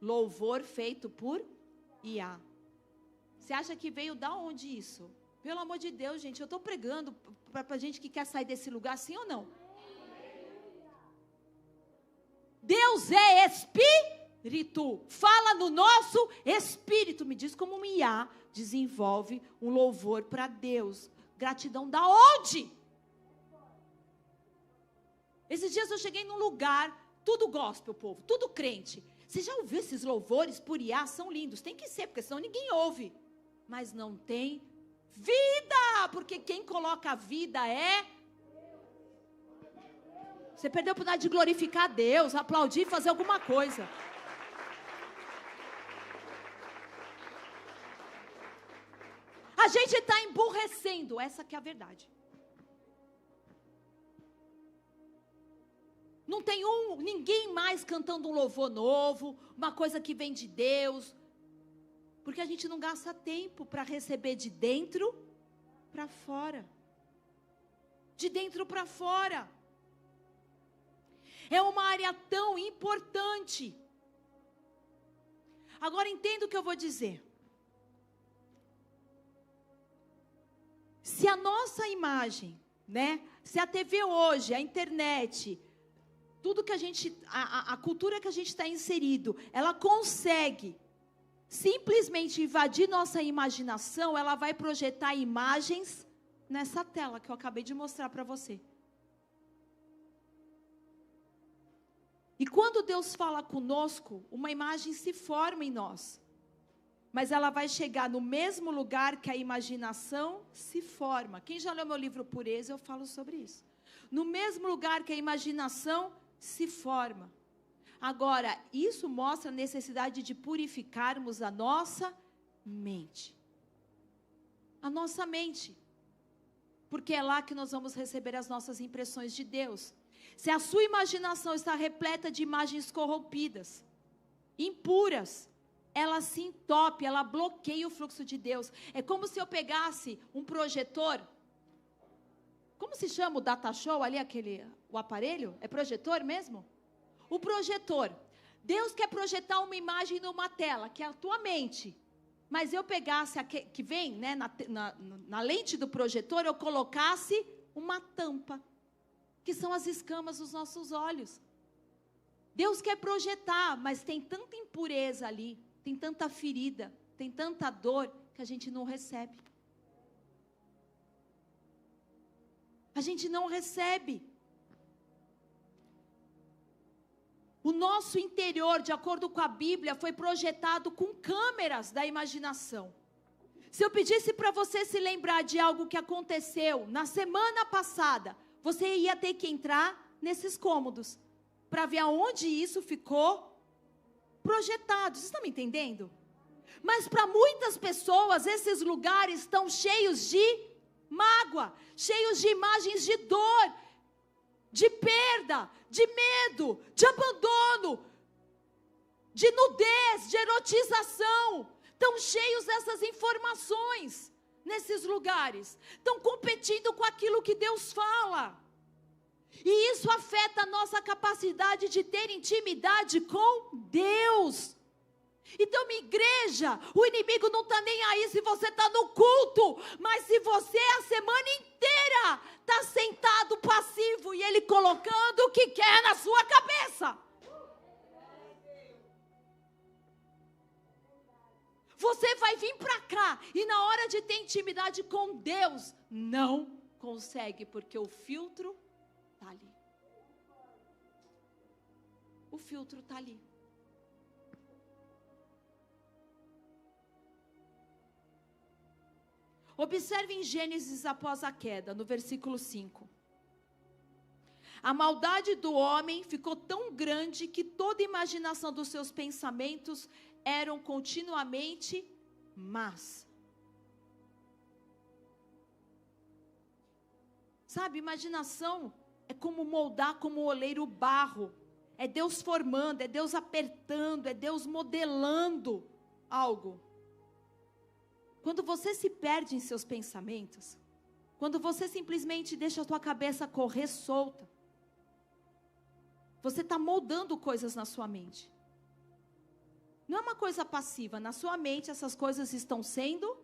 Speaker 1: Louvor feito por IA. Você acha que veio da onde isso? Pelo amor de Deus, gente, eu estou pregando para gente que quer sair desse lugar, sim ou não? Deus é espírito. Fala no nosso espírito. Me diz como um IA desenvolve um louvor para Deus. Gratidão da onde? Esses dias eu cheguei num lugar, tudo gospel, povo, tudo crente. Você já ouviu esses louvores por IA? São lindos, tem que ser, porque senão ninguém ouve. Mas não tem vida, porque quem coloca a vida é... Você perdeu a oportunidade de glorificar a Deus, aplaudir e fazer alguma coisa. A gente está emburrecendo, essa que é a verdade. Não tem ninguém mais cantando um louvor novo, uma coisa que vem de Deus. Porque a gente não gasta tempo para receber de dentro para fora. De dentro para fora. É uma área tão importante. Agora entenda o que eu vou dizer. Se a nossa imagem, né? Se a TV hoje, a internet... Tudo que a gente, a cultura que a gente está inserido, ela consegue simplesmente invadir nossa imaginação, ela vai projetar imagens nessa tela que eu acabei de mostrar para você. E quando Deus fala conosco, uma imagem se forma em nós. Mas ela vai chegar no mesmo lugar que a imaginação se forma. Quem já leu meu livro Pureza, eu falo sobre isso. No mesmo lugar que a imaginação se forma. Agora, isso mostra a necessidade de purificarmos a nossa mente. A nossa mente. Porque é lá que nós vamos receber as nossas impressões de Deus. Se a sua imaginação está repleta de imagens corrompidas, impuras, ela se entope, ela bloqueia o fluxo de Deus. É como se eu pegasse um projetor. Como se chama o data show ali, o aparelho? É projetor mesmo? O projetor. Deus quer projetar uma imagem numa tela, que é a tua mente. Mas eu pegasse, que vem, né, na lente do projetor, eu colocasse uma tampa, que são as escamas dos nossos olhos. Deus quer projetar, mas tem tanta impureza ali, tem tanta ferida, tem tanta dor, que a gente não recebe. A gente não recebe. O nosso interior, de acordo com a Bíblia, foi projetado com câmeras da imaginação. Se eu pedisse para você se lembrar de algo que aconteceu na semana passada, você ia ter que entrar nesses cômodos, para ver aonde isso ficou projetado. Vocês estão me entendendo? Mas para muitas pessoas, esses lugares estão cheios de mágoa, cheios de imagens de dor, de perda, de medo, de abandono, de nudez, de erotização. Estão cheios dessas informações nesses lugares. Estão competindo com aquilo que Deus fala. E isso afeta a nossa capacidade de ter intimidade com Deus. Então, minha igreja, o inimigo não está nem aí se você está no culto, mas se você a semana inteira está sentado passivo e ele colocando o que quer na sua cabeça. Você vai vir para cá e na hora de ter intimidade com Deus, não consegue, porque o filtro está ali. O filtro está ali. Observe em Gênesis após a queda, no versículo 5. A maldade do homem ficou tão grande que toda a imaginação dos seus pensamentos eram continuamente más. Sabe, imaginação é como moldar como oleiro barro. É Deus formando, é Deus apertando, é Deus modelando algo. Quando você se perde em seus pensamentos, quando você simplesmente deixa a tua cabeça correr solta, você está moldando coisas na sua mente. Não é uma coisa passiva, na sua mente essas coisas estão sendo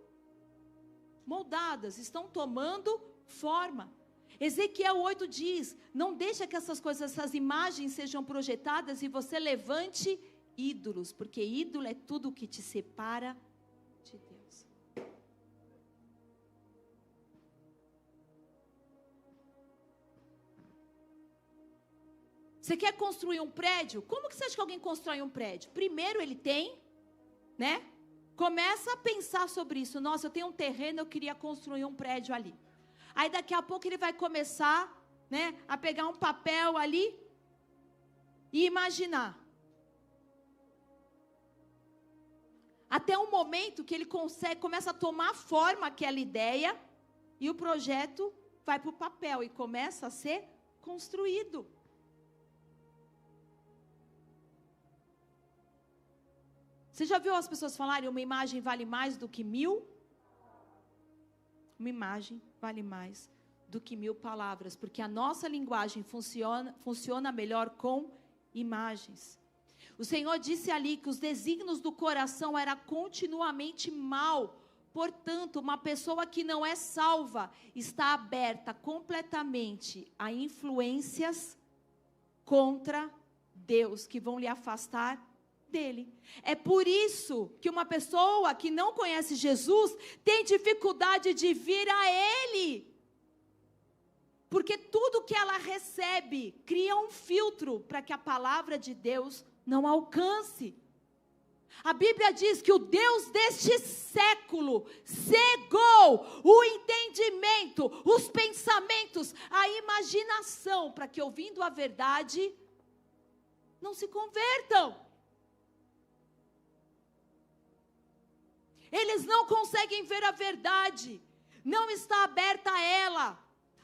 Speaker 1: moldadas, estão tomando forma. Ezequiel 8 diz, não deixa que essas coisas, essas imagens sejam projetadas e você levante ídolos, porque ídolo é tudo que te separa de Deus. Você quer construir um prédio? Como que você acha que alguém constrói um prédio? Primeiro ele tem, né? Começa a pensar sobre isso. Nossa, eu tenho um terreno, eu queria construir um prédio ali. Aí daqui a pouco ele vai começar, né, a pegar um papel ali e imaginar. Até um momento que ele começa a tomar forma aquela ideia e o projeto vai para o papel e começa a ser construído. Você já viu as pessoas falarem, uma imagem vale mais do que 1000? Uma imagem vale mais do que 1000 palavras, porque a nossa linguagem funciona melhor com imagens. O Senhor disse ali que os desígnios do coração eram continuamente mal. Portanto, uma pessoa que não é salva está aberta completamente a influências contra Deus, que vão lhe afastar dele. É por isso que uma pessoa que não conhece Jesus tem dificuldade de vir a Ele. Porque tudo que ela recebe cria um filtro para que a palavra de Deus não alcance. A Bíblia diz que o Deus deste século cegou o entendimento, os pensamentos, a imaginação, para que ouvindo a verdade não se convertam. Eles não conseguem ver a verdade, não está aberta a ela,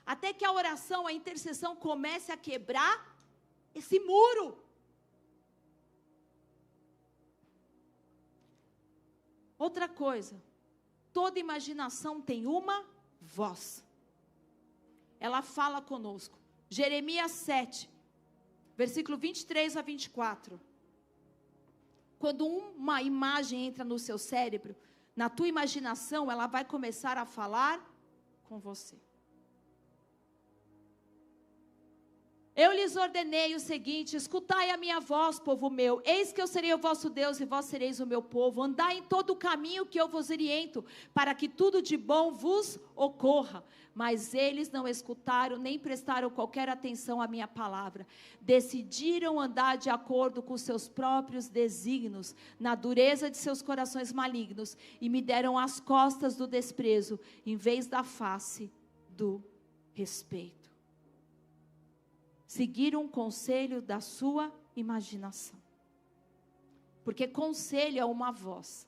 Speaker 1: até que a oração, a intercessão comece a quebrar esse muro. Outra coisa, toda imaginação tem uma voz, ela fala conosco. Jeremias 7, versículo 23 a 24. Quando uma imagem entra no seu cérebro, na tua imaginação, ela vai começar a falar com você. Eu lhes ordenei o seguinte: escutai a minha voz, povo meu, eis que eu serei o vosso Deus e vós sereis o meu povo. Andai em todo o caminho que eu vos oriento, para que tudo de bom vos ocorra. Mas eles não escutaram, nem prestaram qualquer atenção à minha palavra. Decidiram andar de acordo com seus próprios desígnios, na dureza de seus corações malignos, e me deram as costas do desprezo, em vez da face do respeito. Seguiram o conselho da sua imaginação. Porque conselho é uma voz.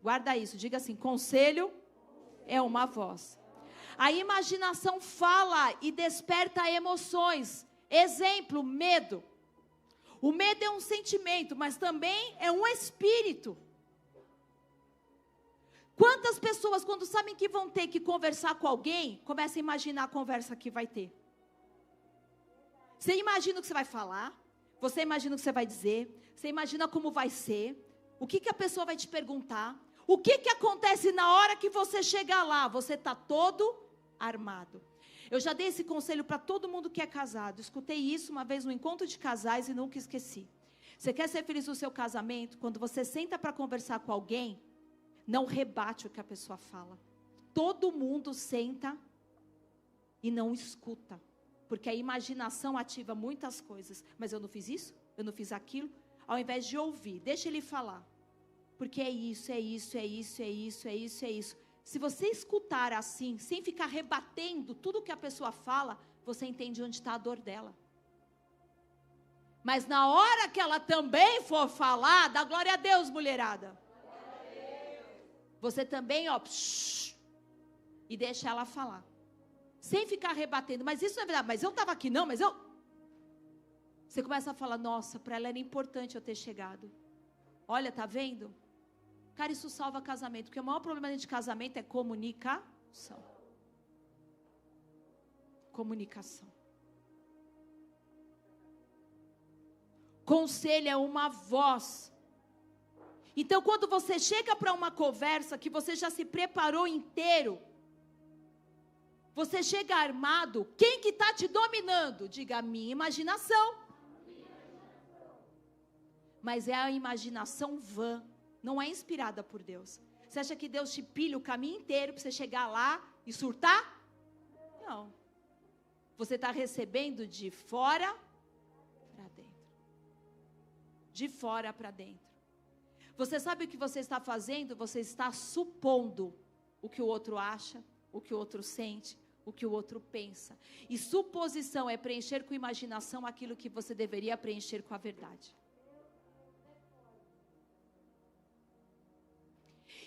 Speaker 1: Guarda isso, diga assim, conselho é uma voz. A imaginação fala e desperta emoções. Exemplo, medo. O medo é um sentimento, mas também é um espírito. Quantas pessoas, quando sabem que vão ter que conversar com alguém, começam a imaginar a conversa que vai ter? Você imagina o que você vai falar, você imagina o que você vai dizer, você imagina como vai ser, o que a pessoa vai te perguntar, o que acontece na hora que você chegar lá, você está todo armado. Eu já dei esse conselho para todo mundo que é casado, escutei isso uma vez no encontro de casais e nunca esqueci. Você quer ser feliz no seu casamento? Quando você senta para conversar com alguém, não rebate o que a pessoa fala. Todo mundo senta e não escuta. Porque a imaginação ativa muitas coisas. Mas eu não fiz isso, eu não fiz aquilo. Ao invés de ouvir, deixa ele falar. Porque é isso, é isso, é isso, é isso, é isso, é isso. Se você escutar assim, sem ficar rebatendo tudo que a pessoa fala, você entende onde está a dor dela. Mas na hora que ela também for falar, dá glória a Deus, mulherada. Você também, e deixa ela falar. Sem ficar rebatendo, mas isso não é verdade, mas eu estava aqui, não, mas eu... Você começa a falar, nossa, para ela era importante eu ter chegado. Olha, tá vendo? Cara, isso salva casamento, porque o maior problema de casamento é comunicação. Comunicação. Conselho é uma voz. Então, quando você chega para uma conversa que você já se preparou inteiro, você chega armado, quem que está te dominando? Diga, a minha imaginação. Mas é a imaginação vã, não é inspirada por Deus. Você acha que Deus te pilha o caminho inteiro para você chegar lá e surtar? Não. Você está recebendo de fora para dentro. De fora para dentro. Você sabe o que você está fazendo? Você está supondo o que o outro acha, o que o outro sente, o que o outro pensa. E suposição é preencher com imaginação aquilo que você deveria preencher com a verdade.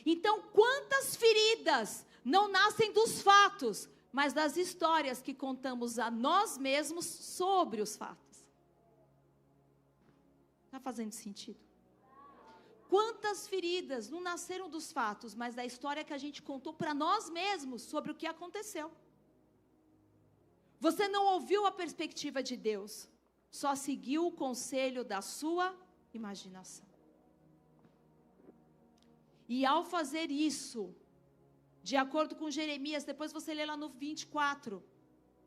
Speaker 1: Então, quantas feridas não nascem dos fatos, mas das histórias que contamos a nós mesmos sobre os fatos? Está fazendo sentido? Quantas feridas não nasceram dos fatos, mas da história que a gente contou para nós mesmos sobre o que aconteceu? Você não ouviu a perspectiva de Deus, só seguiu o conselho da sua imaginação. E ao fazer isso, de acordo com Jeremias, depois você lê lá no 24,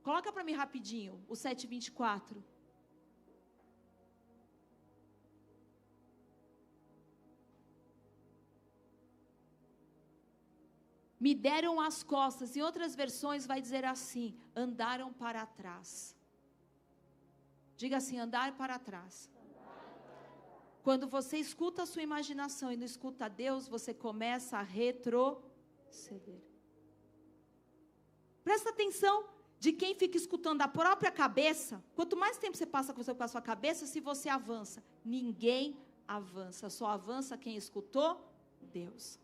Speaker 1: coloca para mim rapidinho, o 7:24. Me deram as costas, em outras versões vai dizer assim, andaram para trás. Diga assim, andar para trás. Quando você escuta a sua imaginação e não escuta a Deus, você começa a retroceder. Presta atenção de quem fica escutando a própria cabeça. Quanto mais tempo você passa com a sua cabeça, se você avança. Ninguém avança, só avança quem escutou Deus.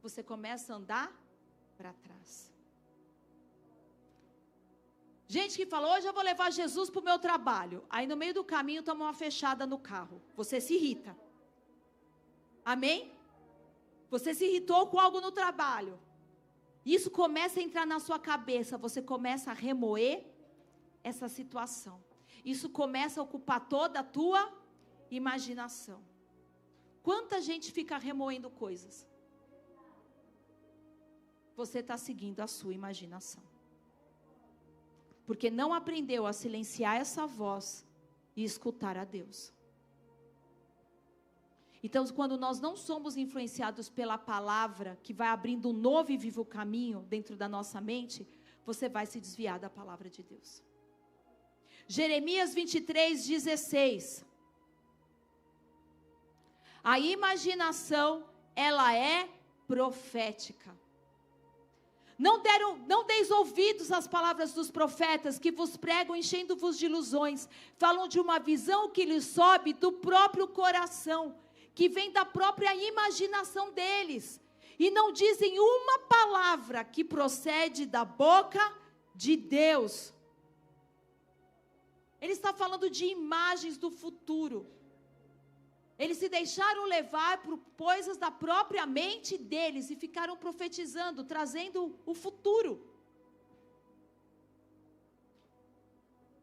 Speaker 1: Você começa a andar para trás. Gente que fala, hoje eu vou levar Jesus para o meu trabalho. Aí no meio do caminho toma uma fechada no carro. Você se irrita. Amém? Você se irritou com algo no trabalho. Isso começa a entrar na sua cabeça. Você começa a remoer essa situação. Isso começa a ocupar toda a tua imaginação. Quanta gente fica remoendo coisas? Você está seguindo a sua imaginação. Porque não aprendeu a silenciar essa voz e escutar a Deus. Então, quando nós não somos influenciados pela palavra, que vai abrindo um novo e vivo caminho dentro da nossa mente, você vai se desviar da palavra de Deus. Jeremias 23:16. A imaginação, ela é profética. Não deis ouvidos às palavras dos profetas que vos pregam enchendo-vos de ilusões. Falam de uma visão que lhes sobe do próprio coração. que vem da própria imaginação deles. E não dizem uma palavra que procede da boca de Deus. Ele está falando de imagens do futuro. Eles se deixaram levar por coisas da própria mente deles e ficaram profetizando, trazendo o futuro.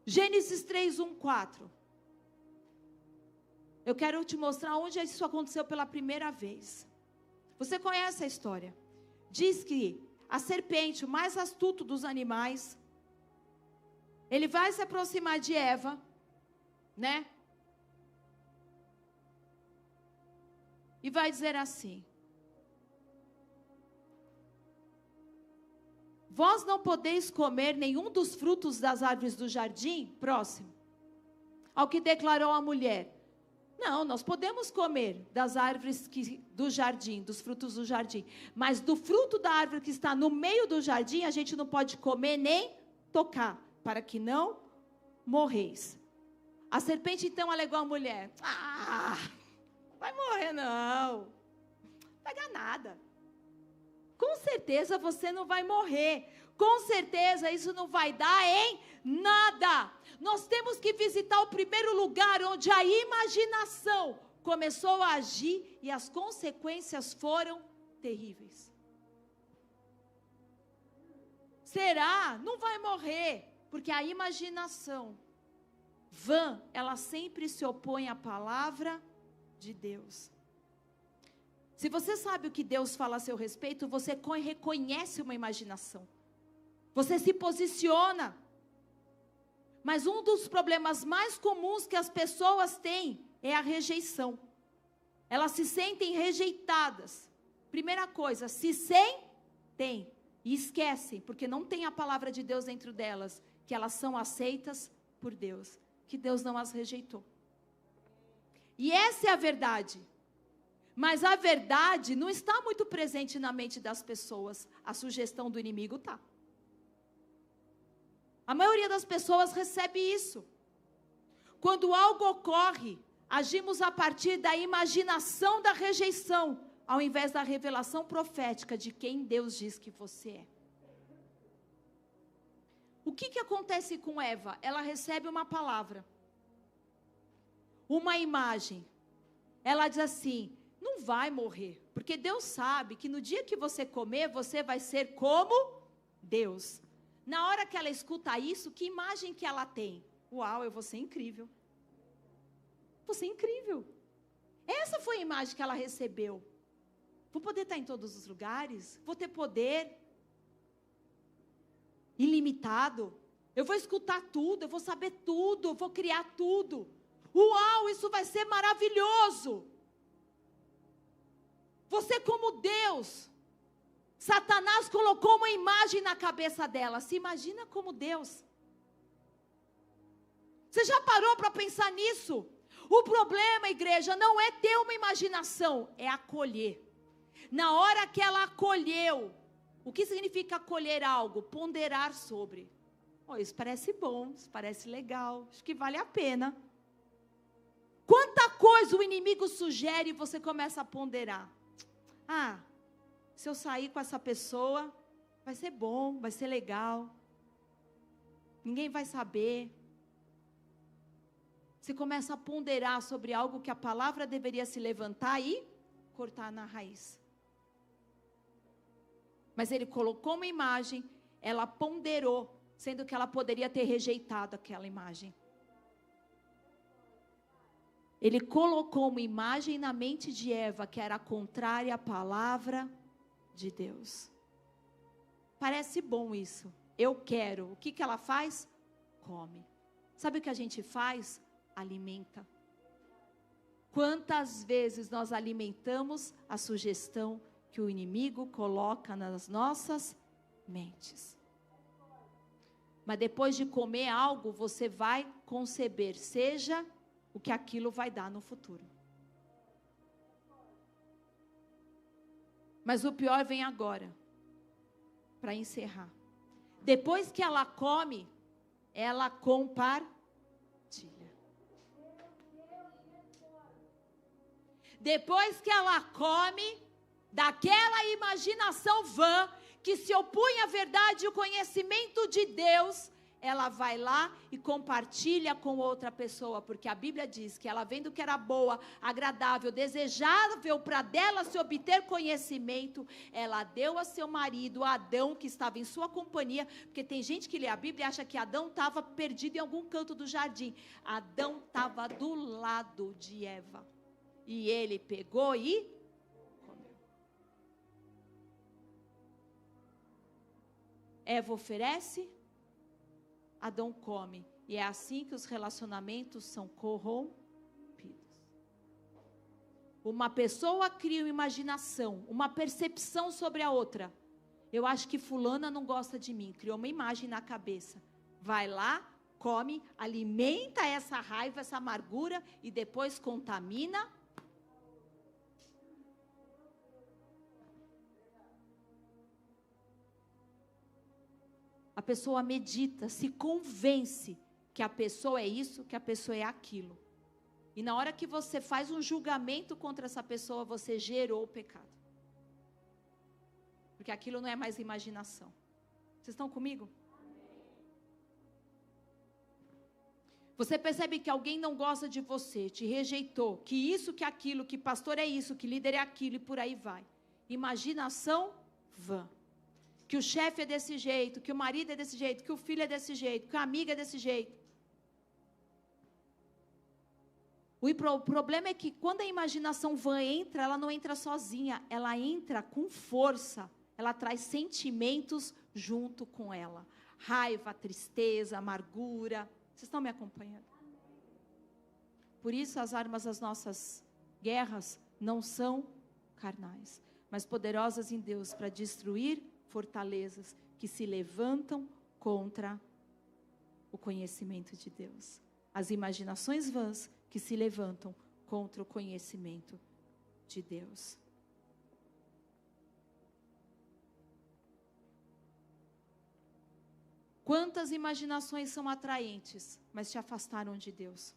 Speaker 1: Gênesis 3:1-4. Eu quero te mostrar onde isso aconteceu pela primeira vez. Você conhece a história? Diz que a serpente, o mais astuto dos animais, ele vai se aproximar de Eva, né? E vai dizer assim: vós não podeis comer nenhum dos frutos das árvores do jardim? Próximo. Ao que declarou a mulher: não, nós podemos comer das árvores do jardim, dos frutos do jardim. Mas do fruto da árvore que está no meio do jardim, a gente não pode comer nem tocar, para que não morreis. A serpente então alegou à mulher: vai morrer não, não vai pegar nada. Com certeza você não vai morrer. Com certeza isso não vai dar em nada. Nós temos que visitar o primeiro lugar onde a imaginação começou a agir e as consequências foram terríveis. Será? Não vai morrer, porque a imaginação vã, ela sempre se opõe à palavra de Deus. Se você sabe o que Deus fala a seu respeito, você reconhece uma imaginação. Você se posiciona. Mas um dos problemas mais comuns que as pessoas têm é a rejeição. Elas se sentem rejeitadas. Primeira coisa, se sentem e esquecem, porque não tem a palavra de Deus dentro delas, que elas são aceitas por Deus, que Deus não as rejeitou. E essa é a verdade. Mas a verdade não está muito presente na mente das pessoas. A sugestão do inimigo está. A maioria das pessoas recebe isso. Quando algo ocorre, agimos a partir da imaginação da rejeição, ao invés da revelação profética de quem Deus diz que você é. O que acontece com Eva? Ela recebe uma palavra, uma imagem. Ela diz assim: não vai morrer, porque Deus sabe que no dia que você comer, você vai ser como Deus. Na hora que ela escuta isso, que imagem que ela tem? Uau, eu vou ser incrível. Vou ser incrível. Essa foi a imagem que ela recebeu. Vou poder estar em todos os lugares, vou ter poder ilimitado, eu vou escutar tudo, eu vou saber tudo, eu vou criar tudo. Uau, isso vai ser maravilhoso. Você como Deus. Satanás colocou uma imagem na cabeça dela. Se imagina como Deus. Você já parou para pensar nisso? O problema, igreja, não é ter uma imaginação, é acolher. Na hora que ela acolheu, o que significa acolher algo? Ponderar sobre. Oh, isso parece bom, isso parece legal, acho que vale a pena. Quanta coisa o inimigo sugere e você começa a ponderar. Se eu sair com essa pessoa, vai ser bom, vai ser legal. Ninguém vai saber. Você começa a ponderar sobre algo que a palavra deveria se levantar e cortar na raiz. Mas ele colocou uma imagem, ela ponderou, sendo que ela poderia ter rejeitado aquela imagem. Ele colocou uma imagem na mente de Eva, que era contrária à palavra de Deus. Parece bom isso. Eu quero. O que ela faz? Come. Sabe o que a gente faz? Alimenta. Quantas vezes nós alimentamos a sugestão que o inimigo coloca nas nossas mentes? Mas depois de comer algo, você vai conceber, seja o que aquilo vai dar no futuro. Mas o pior vem agora, para encerrar. Depois que ela come, ela compartilha. Depois que ela come daquela imaginação vã, que se opunha à verdade e o conhecimento de Deus, ela vai lá e compartilha com outra pessoa, porque a Bíblia diz que ela, vendo que era boa, agradável, desejável para dela se obter conhecimento, ela deu a seu marido, Adão, que estava em sua companhia, porque tem gente que lê a Bíblia e acha que Adão estava perdido em algum canto do jardim. Adão estava do lado de Eva, e ele pegou e comeu. Eva oferece, Adão come. E é assim que os relacionamentos são corrompidos. Uma pessoa cria uma imaginação, uma percepção sobre a outra. Eu acho que fulana não gosta de mim. Criou uma imagem na cabeça. Vai lá, come, alimenta essa raiva, essa amargura e depois contamina. A pessoa medita, se convence que a pessoa é isso, que a pessoa é aquilo. E na hora que você faz um julgamento contra essa pessoa, você gerou o pecado. Porque aquilo não é mais imaginação. Vocês estão comigo? Você percebe que alguém não gosta de você, te rejeitou, que isso, que aquilo, que pastor é isso, que líder é aquilo e por aí vai. Imaginação vã. Que o chefe é desse jeito, que o marido é desse jeito, que o filho é desse jeito, que a amiga é desse jeito. O problema é que quando a imaginação vã entra, ela não entra sozinha, ela entra com força, ela traz sentimentos junto com ela. Raiva, tristeza, amargura. Vocês estão me acompanhando? Por isso as armas das nossas guerras não são carnais, mas poderosas em Deus para destruir fortalezas que se levantam contra o conhecimento de Deus. As imaginações vãs que se levantam contra o conhecimento de Deus. Quantas imaginações são atraentes, mas te afastaram de Deus?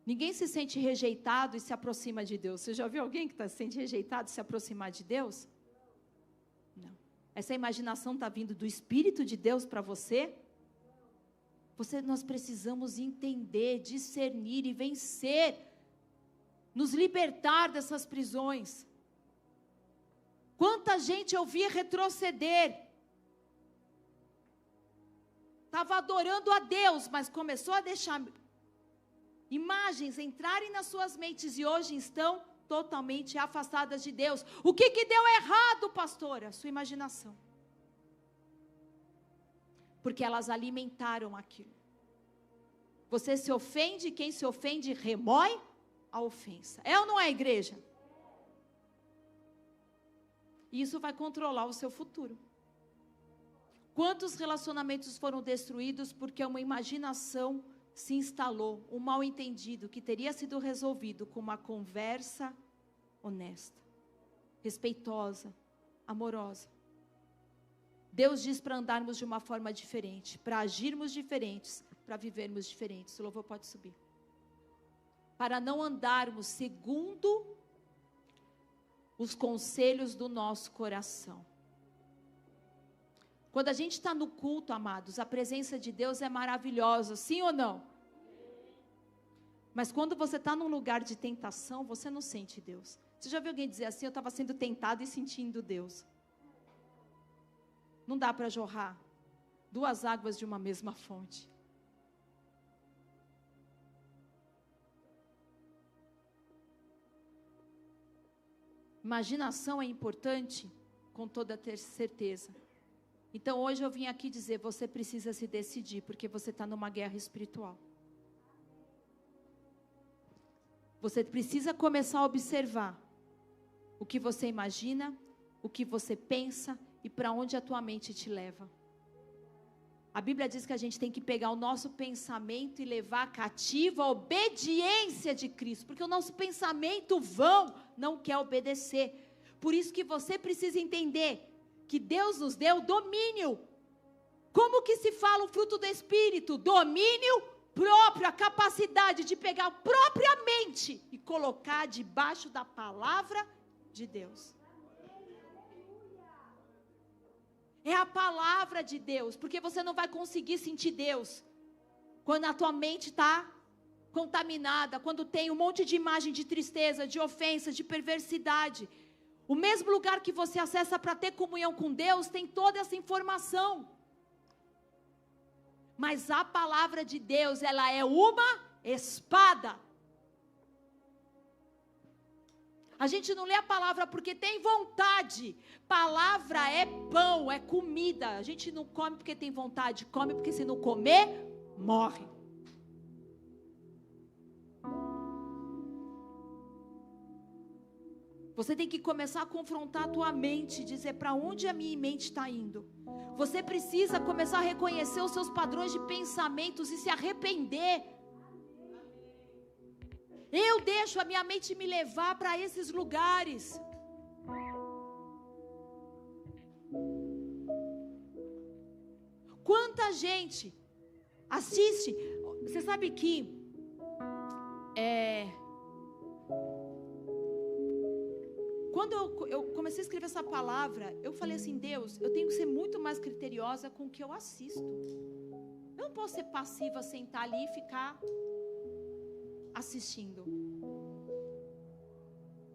Speaker 1: Ninguém se sente rejeitado e se aproxima de Deus. Você já viu alguém que se sente rejeitado e se aproximar de Deus? Não. Essa imaginação está vindo do Espírito de Deus para você? Nós precisamos entender, discernir e vencer. Nos libertar dessas prisões. Quanta gente eu via retroceder. Estava adorando a Deus, mas começou a deixar imagens entrarem nas suas mentes e hoje estão totalmente afastadas de Deus. O que deu errado, pastora? Sua imaginação. Porque elas alimentaram aquilo. Você se ofende, quem se ofende remói a ofensa. É ou não é, igreja? Isso vai controlar o seu futuro. Quantos relacionamentos foram destruídos porque uma imaginação se instalou, um mal entendido que teria sido resolvido com uma conversa honesta, respeitosa, amorosa. Deus diz para andarmos de uma forma diferente, para agirmos diferentes, para vivermos diferentes. O louvor pode subir. Para não andarmos segundo os conselhos do nosso coração. Quando a gente está no culto, amados, a presença de Deus é maravilhosa, sim ou não? Mas quando você está num lugar de tentação, você não sente Deus. Você já viu alguém dizer assim, eu estava sendo tentado e sentindo Deus? Não dá para jorrar duas águas de uma mesma fonte. Imaginação é importante, com toda certeza. Então hoje eu vim aqui dizer, você precisa se decidir, porque você está numa guerra espiritual. Você precisa começar a observar o que você imagina, o que você pensa e para onde a tua mente te leva. A Bíblia diz que a gente tem que pegar o nosso pensamento e levar cativa a obediência de Cristo, porque o nosso pensamento vão não quer obedecer. Por isso que você precisa entender que Deus nos deu domínio. Como que se fala o fruto do Espírito? Domínio próprio, a capacidade de pegar propriamente e colocar debaixo da palavra de Deus. É a palavra de Deus, porque você não vai conseguir sentir Deus quando a tua mente está contaminada, quando tem um monte de imagem de tristeza, de ofensa, de perversidade. O mesmo lugar que você acessa para ter comunhão com Deus, tem toda essa informação. Mas a palavra de Deus, ela é uma espada. A gente não lê a palavra porque tem vontade. Palavra é pão, é comida. A gente não come porque tem vontade, come porque se não comer, morre. Você tem que começar a confrontar a tua mente, dizer para onde a minha mente está indo. Você precisa começar a reconhecer os seus padrões de pensamentos e se arrepender. Eu deixo a minha mente me levar para esses lugares. Quanta gente assiste. Você sabe que quando eu comecei a escrever essa palavra, eu falei assim: Deus, eu tenho que ser muito mais criteriosa com o que eu assisto. Eu não posso ser passiva, sentar ali e ficar assistindo.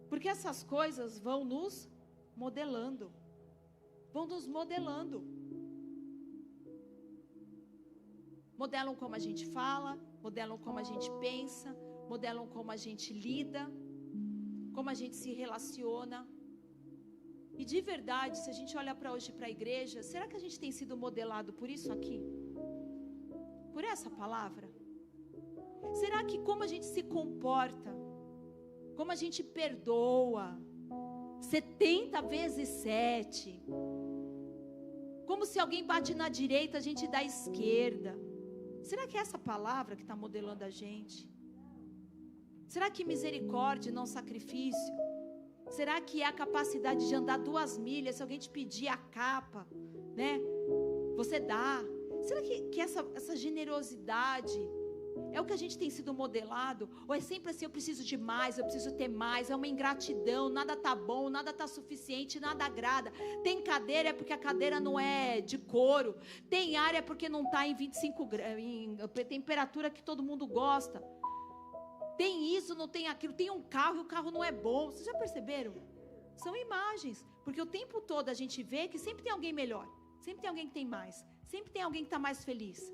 Speaker 1: Porque essas coisas vão nos modelando. Vão nos modelando. Modelam como a gente fala, modelam como a gente pensa, modelam como a gente lida, como a gente se relaciona. E de verdade, se a gente olha para hoje para a igreja, será que a gente tem sido modelado por isso aqui? Por essa palavra? Será que como a gente se comporta, como a gente perdoa, 70 vezes 7, como se alguém bate na direita, a gente dá à esquerda, será que é essa palavra que está modelando a gente? Será que misericórdia e não sacrifício? Será que é a capacidade de andar 2 milhas, se alguém te pedir a capa, né? Você dá. Será que essa generosidade é o que a gente tem sido modelado? Ou é sempre assim, eu preciso de mais, eu preciso ter mais, é uma ingratidão, nada tá bom, nada tá suficiente, nada agrada. Tem cadeira é porque a cadeira não é de couro, tem ar é porque não está em 25 graus, em temperatura que todo mundo gosta. Tem isso, não tem aquilo, tem um carro e o carro não é bom. Vocês já perceberam? São imagens, porque o tempo todo a gente vê que sempre tem alguém melhor, sempre tem alguém que tem mais, sempre tem alguém que está mais feliz.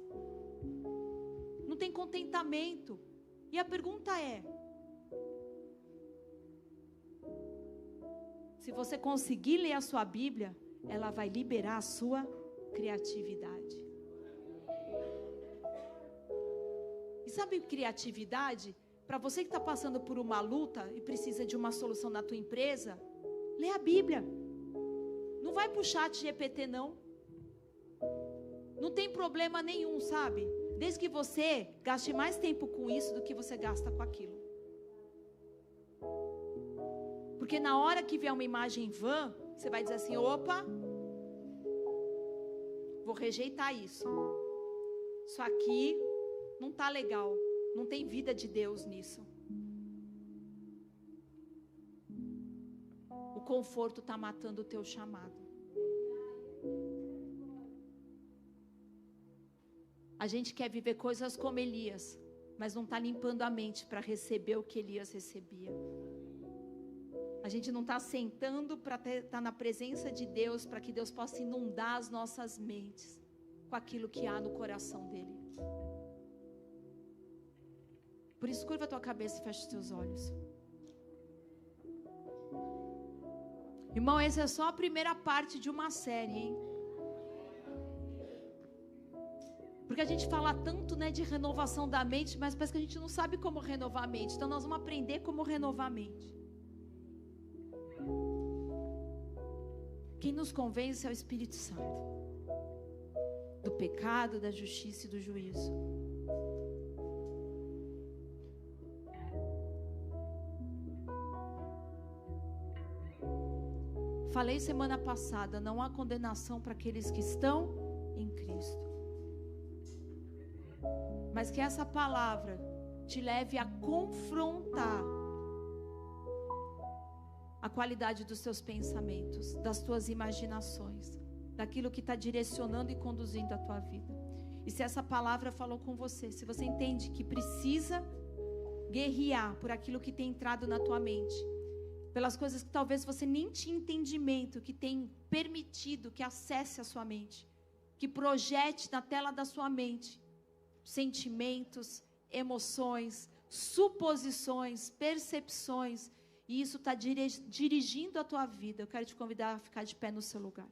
Speaker 1: Não tem contentamento. E a pergunta é: se você conseguir ler a sua Bíblia, ela vai liberar a sua criatividade. E sabe criatividade? Para você que está passando por uma luta e precisa de uma solução na tua empresa, lê a Bíblia. Não vai pro chat GPT não. Não tem problema nenhum, sabe? Desde que você gaste mais tempo com isso do que você gasta com aquilo. Porque na hora que vier uma imagem vã, você vai dizer assim: opa, vou rejeitar isso. Isso aqui não está legal. Não tem vida de Deus nisso. O conforto está matando o teu chamado. A gente quer viver coisas como Elias, mas não está limpando a mente para receber o que Elias recebia. A gente não está sentando para estar na presença de Deus, para que Deus possa inundar as nossas mentes com aquilo que há no coração dele. Por isso, curva a tua cabeça e fecha os teus olhos. Irmão, essa é só a primeira parte de uma série, hein? Porque a gente fala tanto, né, de renovação da mente, mas parece que a gente não sabe como renovar a mente. Então nós vamos aprender como renovar a mente. Quem nos convence é o Espírito Santo. Do pecado, da justiça e do juízo. Falei semana passada, não há condenação para aqueles que estão em Cristo. mas que essa palavra te leve a confrontar a qualidade dos seus pensamentos, das tuas imaginações, daquilo que está direcionando e conduzindo a tua vida. E se essa palavra falou com você, se você entende que precisa guerrear por aquilo que tem entrado na tua mente, pelas coisas que talvez você nem tinha entendimento, que tem permitido que acesse a sua mente, que projete na tela da sua mente sentimentos, emoções, suposições, percepções, e isso está dirigindo a tua vida, eu quero te convidar a ficar de pé no seu lugar.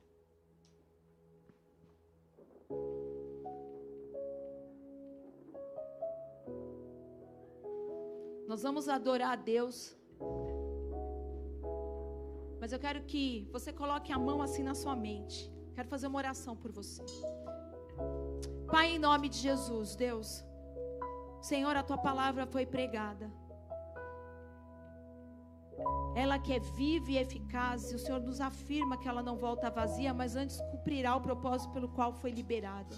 Speaker 1: Nós vamos adorar a Deus, mas eu quero que você coloque a mão assim na sua mente. Quero fazer uma oração por você. Pai, em nome de Jesus, Deus, Senhor, a tua palavra foi pregada. Ela que é viva e eficaz, e o Senhor nos afirma que ela não volta vazia, mas antes cumprirá o propósito pelo qual foi liberada.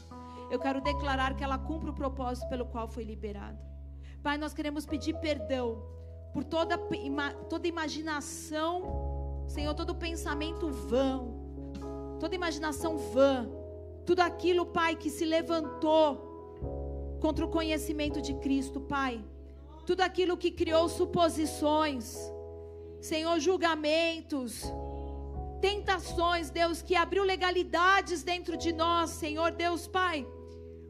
Speaker 1: Eu quero declarar que ela cumpre o propósito pelo qual foi liberada. Pai, nós queremos pedir perdão por toda imaginação, Senhor, todo pensamento vão, toda imaginação vã, tudo aquilo, Pai, que se levantou contra o conhecimento de Cristo, Pai, tudo aquilo que criou suposições, Senhor, julgamentos, tentações, Deus, que abriu legalidades dentro de nós, Senhor, Deus, Pai,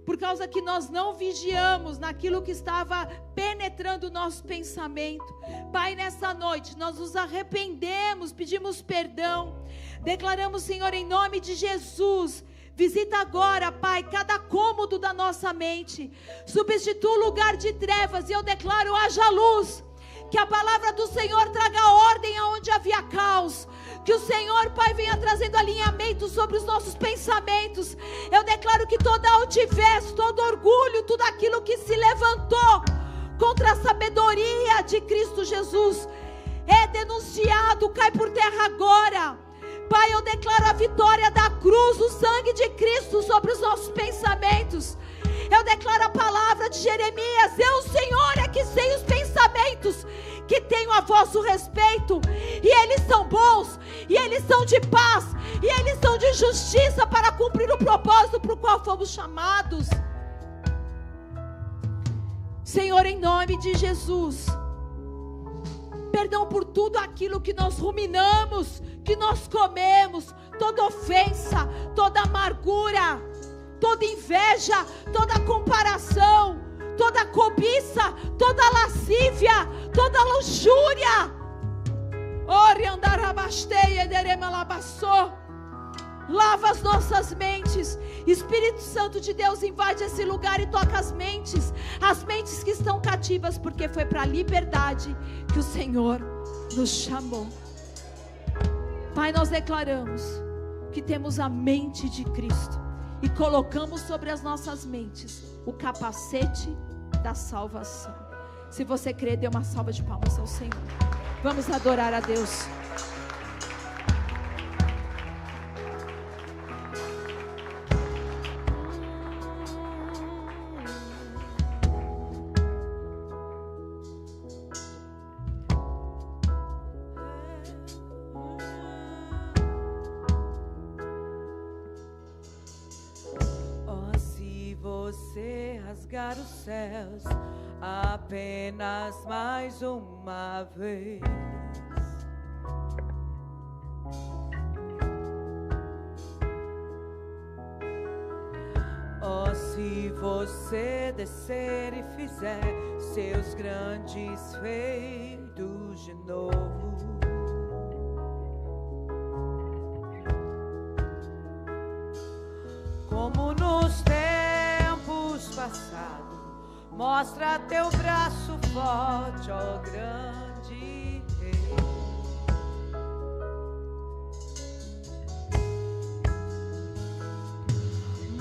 Speaker 1: por causa que nós não vigiamos naquilo que estava penetrando o nosso pensamento. Pai, nessa noite nós nos arrependemos, pedimos perdão, declaramos, Senhor, em nome de Jesus, visita agora, Pai, cada cômodo da nossa mente, substitua o lugar de trevas, e eu declaro, haja luz, que a palavra do Senhor traga ordem aonde havia caos, que o Senhor, Pai, venha trazendo alinhamento sobre os nossos pensamentos. Eu declaro que toda altivez, todo orgulho, tudo aquilo que se levantou contra a sabedoria de Cristo Jesus é denunciado, cai por terra agora. Pai, eu declaro a vitória da cruz, o sangue de Cristo sobre os nossos pensamentos. Eu declaro a palavra de Jeremias: eu, Senhor, é que sei os pensamentos que tenho a vosso respeito, e eles são bons, e eles são de paz, e eles são de justiça, para cumprir o propósito para o qual fomos chamados. Senhor, em nome de Jesus, perdão por tudo aquilo que nós ruminamos, que nós comemos, toda ofensa, toda amargura, toda inveja, toda comparação, toda cobiça, toda lascívia, toda luxúria. Lava as nossas mentes. Espírito Santo de Deus, invade esse lugar e toca as mentes que estão cativas, porque foi para a liberdade que o Senhor nos chamou. Pai, nós declaramos que temos a mente de Cristo e colocamos sobre as nossas mentes o capacete da salvação. Se você crê, dê uma salva de palmas ao Senhor. Vamos adorar a Deus.
Speaker 2: Você rasgar os céus apenas mais uma vez, oh, se você descer e fizer seus grandes feitos de novo, como nos tempos passados, mostra teu braço forte, ó grande Rei.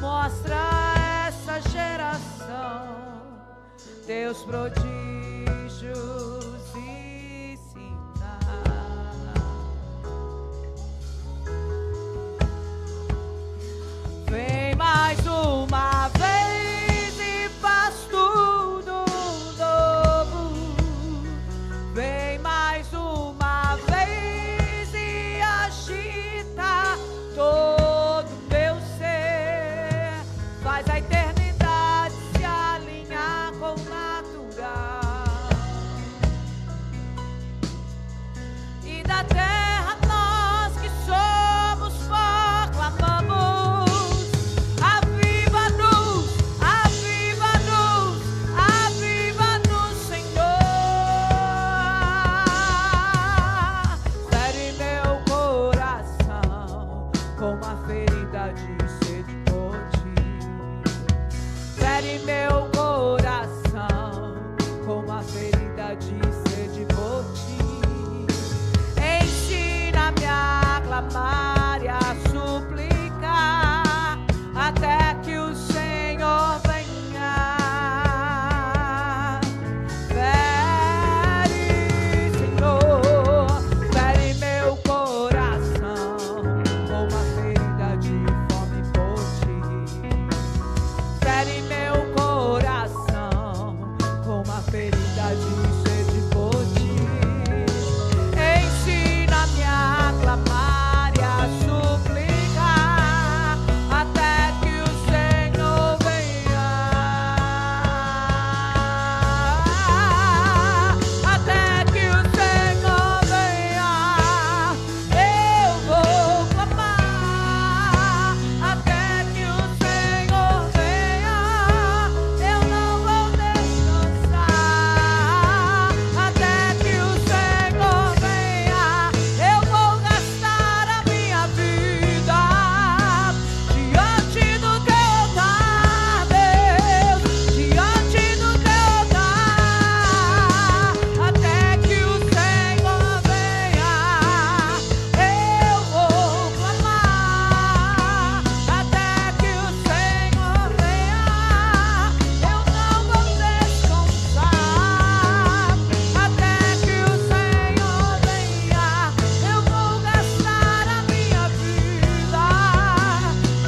Speaker 2: Mostra a essa geração teus prodígios e sinais. Vem mais uma vez e faz tudo ferida de sede por ti. Ensina-me a clamar e a suplicar até que o Senhor venha. Até que o Senhor venha, eu vou clamar. Até que o Senhor venha, eu não vou descansar. Até que o Senhor venha, eu vou gastar a minha vida diante do teu altar, Deus, diante do teu altar. Até que o Senhor venha, eu vou clamar. Até que o Senhor venha, eu não vou descansar. Até que o Senhor venha, eu vou gastar a minha vida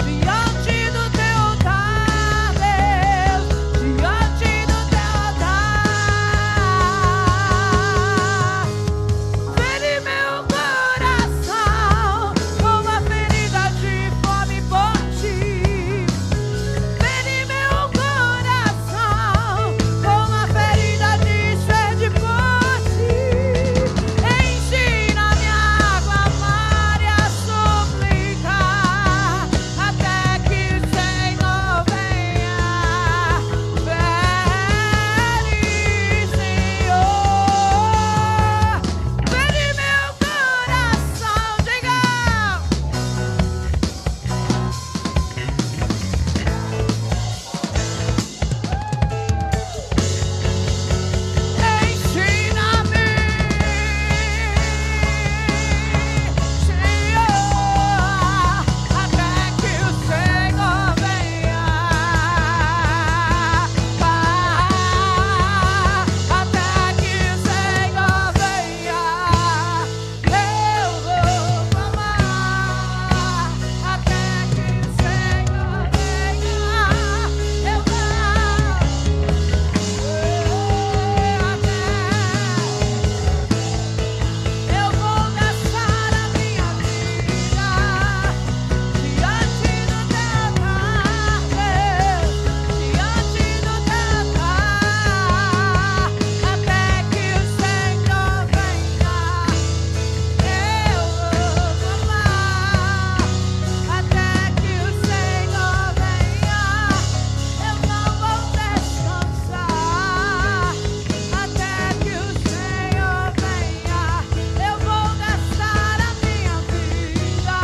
Speaker 2: diante do teu altar, Deus, diante do teu altar. Fere meu coração com uma ferida de fome por ti. Fere meu coração com uma ferida de sede por ti. Ensina-me a clamar e a suplicar até que o Senhor venha. Fere, Senhor, fere meu coração, diga. Ensina-me, Senhor, até que o Senhor venha. Até que o Senhor venha, eu vou clamar. Até que o Senhor venha, eu vou gastar a minha vida diante do teu altar, Deus, diante do teu altar. Até que o Senhor venha, eu vou clamar. Até que o Senhor venha, eu não vou descansar. Até que o Senhor venha, eu vou gastar a minha vida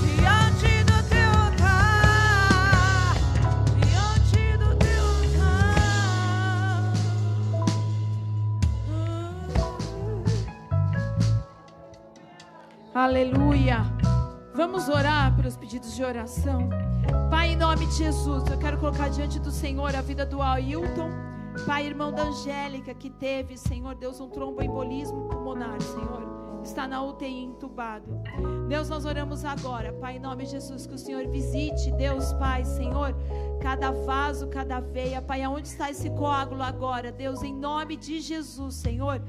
Speaker 2: diante do teu altar, diante do teu
Speaker 1: altar. Aleluia. Vamos orar pelos pedidos de oração. Pai, em nome de Jesus, eu quero colocar diante do Senhor a vida do Ailton. Pai, irmão da Angélica, que teve, Senhor Deus, um tromboembolismo pulmonar, Senhor. Está na UTI entubado. Deus, nós oramos agora, Pai, em nome de Jesus, que o Senhor visite, Deus, Pai, Senhor, cada vaso, cada veia, Pai, aonde está esse coágulo agora, Deus, em nome de Jesus, Senhor.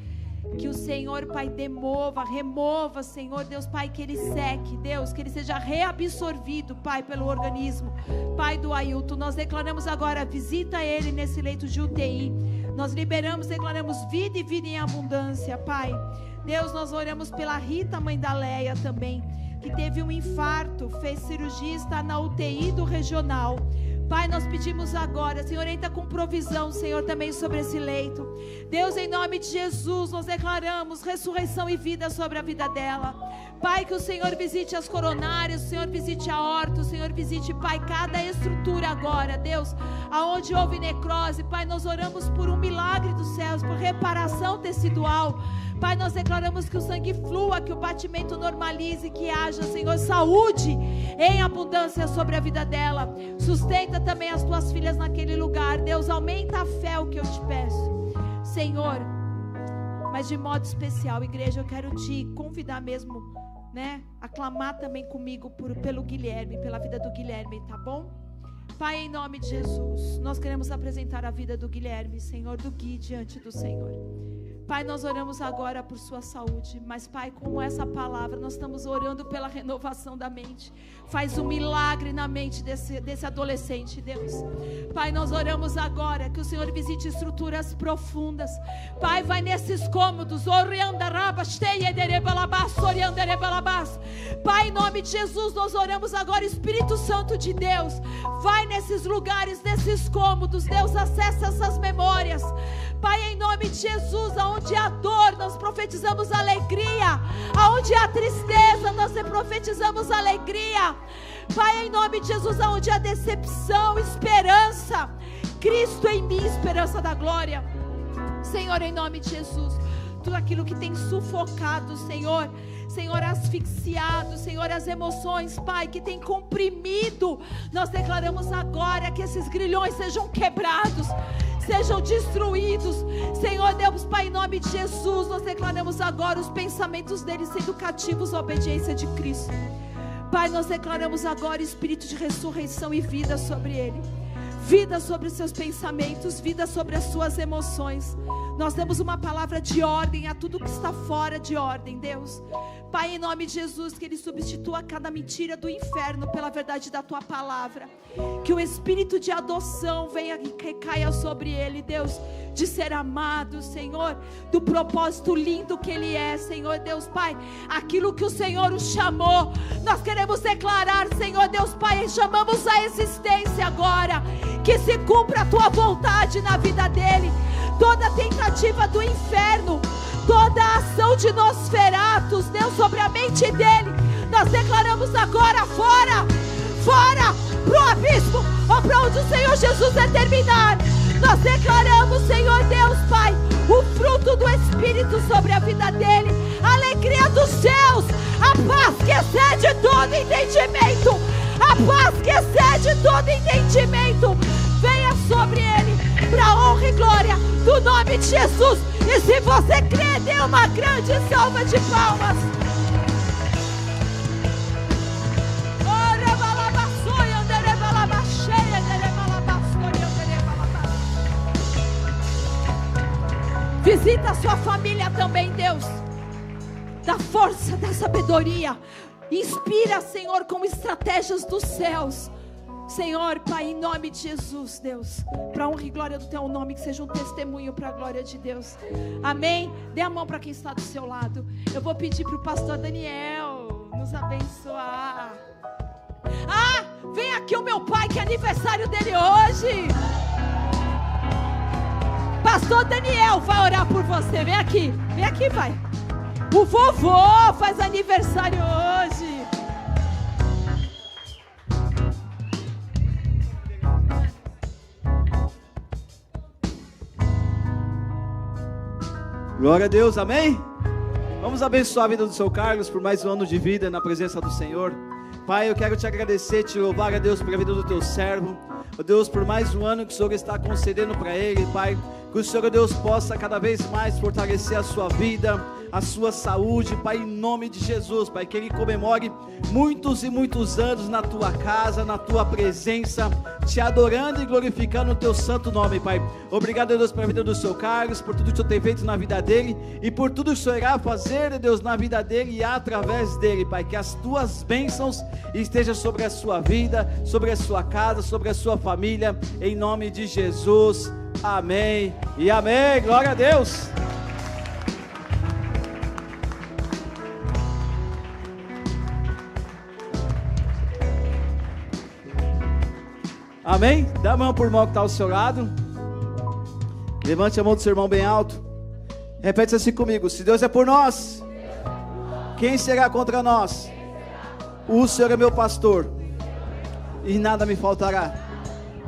Speaker 1: Que o Senhor, Pai, remova, Senhor, Deus, Pai, que ele seque, Deus, que ele seja reabsorvido, Pai, pelo organismo, Pai do Ailton. Nós declaramos agora, visita ele nesse leito de UTI. Nós liberamos, declaramos vida e vida em abundância, Pai. Deus, nós oramos pela Rita, mãe da Leia também, que teve um infarto, fez cirurgia, está na UTI do regional. Pai, nós pedimos agora, Senhor, entra com provisão, Senhor, também sobre esse leito. Deus, em nome de Jesus, nós declaramos ressurreição e vida sobre a vida dela. Pai, que o Senhor visite as coronárias, o Senhor visite a horta, o Senhor visite, Pai, cada estrutura agora, Deus, aonde houve necrose. Pai, nós oramos por um milagre dos céus, por reparação tecidual. Pai, nós declaramos que o sangue flua, que o batimento normalize, que haja, Senhor, saúde em abundância sobre a vida dela. Sustenta também as tuas filhas naquele lugar. Deus, aumenta a fé, o que eu te peço, Senhor. Mas de modo especial, igreja, eu quero te convidar mesmo, né, a clamar também comigo pelo Guilherme, pela vida do Guilherme, tá bom? Pai, em nome de Jesus, nós queremos apresentar a vida do Guilherme, Senhor, do Gui, diante do Senhor. Pai, nós oramos agora por sua saúde, mas Pai, com essa palavra, nós estamos orando pela renovação da mente. Faz um milagre na mente desse adolescente, Deus. Pai, nós oramos agora que o Senhor visite estruturas profundas. Pai, vai nesses cômodos. Pai, em nome de Jesus, nós oramos agora, Espírito Santo de Deus, vai nesses lugares, nesses cômodos, Deus, acessa essas memórias. Pai, em nome de Jesus, aonde há dor, nós profetizamos alegria. Aonde há tristeza, nós profetizamos alegria. Pai, em nome de Jesus, aonde há decepção, esperança, Cristo em mim, esperança da glória. Senhor, em nome de Jesus, tudo aquilo que tem sufocado, Senhor, asfixiado, Senhor, as emoções, Pai, que tem comprimido, nós declaramos agora que esses grilhões sejam quebrados, sejam destruídos, Senhor Deus, Pai, em nome de Jesus, nós declaramos agora os pensamentos deles sendo cativos à obediência de Cristo. Pai, nós declaramos agora espírito de ressurreição e vida sobre ele, vida sobre os seus pensamentos, vida sobre as suas emoções. Nós damos uma palavra de ordem a tudo que está fora de ordem, Deus. Pai, em nome de Jesus, que Ele substitua cada mentira do inferno pela verdade da Tua palavra. Que o espírito de adoção venha e recaia sobre Ele, Deus, de ser amado, Senhor, do propósito lindo que Ele é, Senhor Deus, Pai. Aquilo que o Senhor o chamou, nós queremos declarar, Senhor Deus, Pai, chamamos a existência agora. Que se cumpra a Tua vontade na vida dele. Toda tentativa do inferno, toda ação de Nosferatus, Deus, sobre a mente dele, nós declaramos agora fora, pro abismo, ou para onde o Senhor Jesus determinar. Nós declaramos, Senhor Deus, Pai, o fruto do Espírito sobre a vida dele, a alegria dos céus, a paz que excede todo entendimento, a paz que excede todo entendimento, venha sobre ele, para a honra e glória do nome de Jesus. E se você crê, dê uma grande salva de palmas. Visita a sua família também, Deus. Dá força, dá sabedoria. Inspira, Senhor, com estratégias dos céus. Senhor, Pai, em nome de Jesus, Deus, para a honra e glória do Teu nome, que seja um testemunho para a glória de Deus. Amém? Dê a mão para quem está do seu lado. Eu vou pedir para o pastor Daniel nos abençoar. Vem aqui o meu pai, que é aniversário dele hoje. Pastor Daniel vai orar por você. Vem aqui, pai. O vovô faz aniversário hoje.
Speaker 3: Glória a Deus, amém? Vamos abençoar a vida do seu Carlos por mais um ano de vida na presença do Senhor. Pai, eu quero te agradecer, te louvar a Deus pela vida do teu servo. Ó Deus, por mais um ano que o Senhor está concedendo para ele, Pai, que o Senhor, Deus, possa cada vez mais fortalecer a sua vida, a sua saúde, Pai, em nome de Jesus, Pai, que ele comemore muitos e muitos anos na tua casa, na tua presença, te adorando e glorificando o teu santo nome, Pai. Obrigado, Deus, pela vida do seu Carlos, por tudo que o Senhor tem feito na vida dele e por tudo que o Senhor irá fazer, Deus, na vida dele e através dele, Pai, que as tuas bênçãos estejam sobre a sua vida, sobre a sua casa, sobre a sua família, em nome de Jesus. Amém e amém. Glória a Deus. Amém? Dá a mão por irmão que está ao seu lado. Levante a mão do seu irmão bem alto. Repete assim comigo: se Deus é por nós, quem será contra nós? O Senhor é meu pastor e nada me faltará.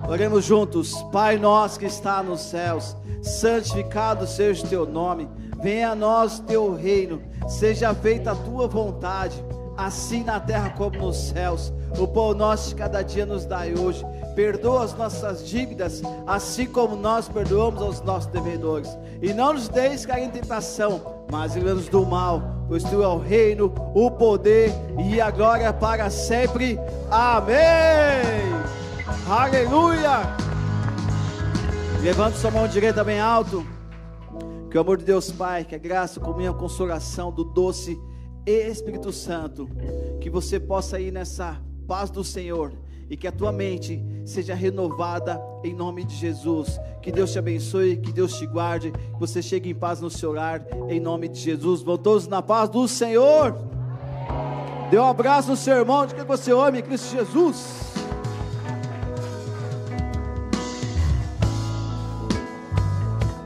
Speaker 3: Oremos juntos. Pai nosso que está nos céus, santificado seja o teu nome. Venha a nós teu reino. Seja feita a tua vontade, assim na terra como nos céus. O pão nosso de cada dia nos dai hoje. Perdoa as nossas dívidas, assim como nós perdoamos aos nossos devedores. E não nos deixes cair em tentação, mas livra-nos do mal, pois tu é o reino, o poder e a glória para sempre. Amém. Aleluia! Levante sua mão direita bem alto. Que o amor de Deus Pai, que a graça, a comunhão, a consolação do doce Espírito Santo, que você possa ir nessa paz do Senhor e que a tua mente seja renovada em nome de Jesus. Que Deus te abençoe, que Deus te guarde, que você chegue em paz no seu lar em nome de Jesus. Vão todos na paz do Senhor. Dê um abraço no seu irmão, de que você ame Cristo Jesus.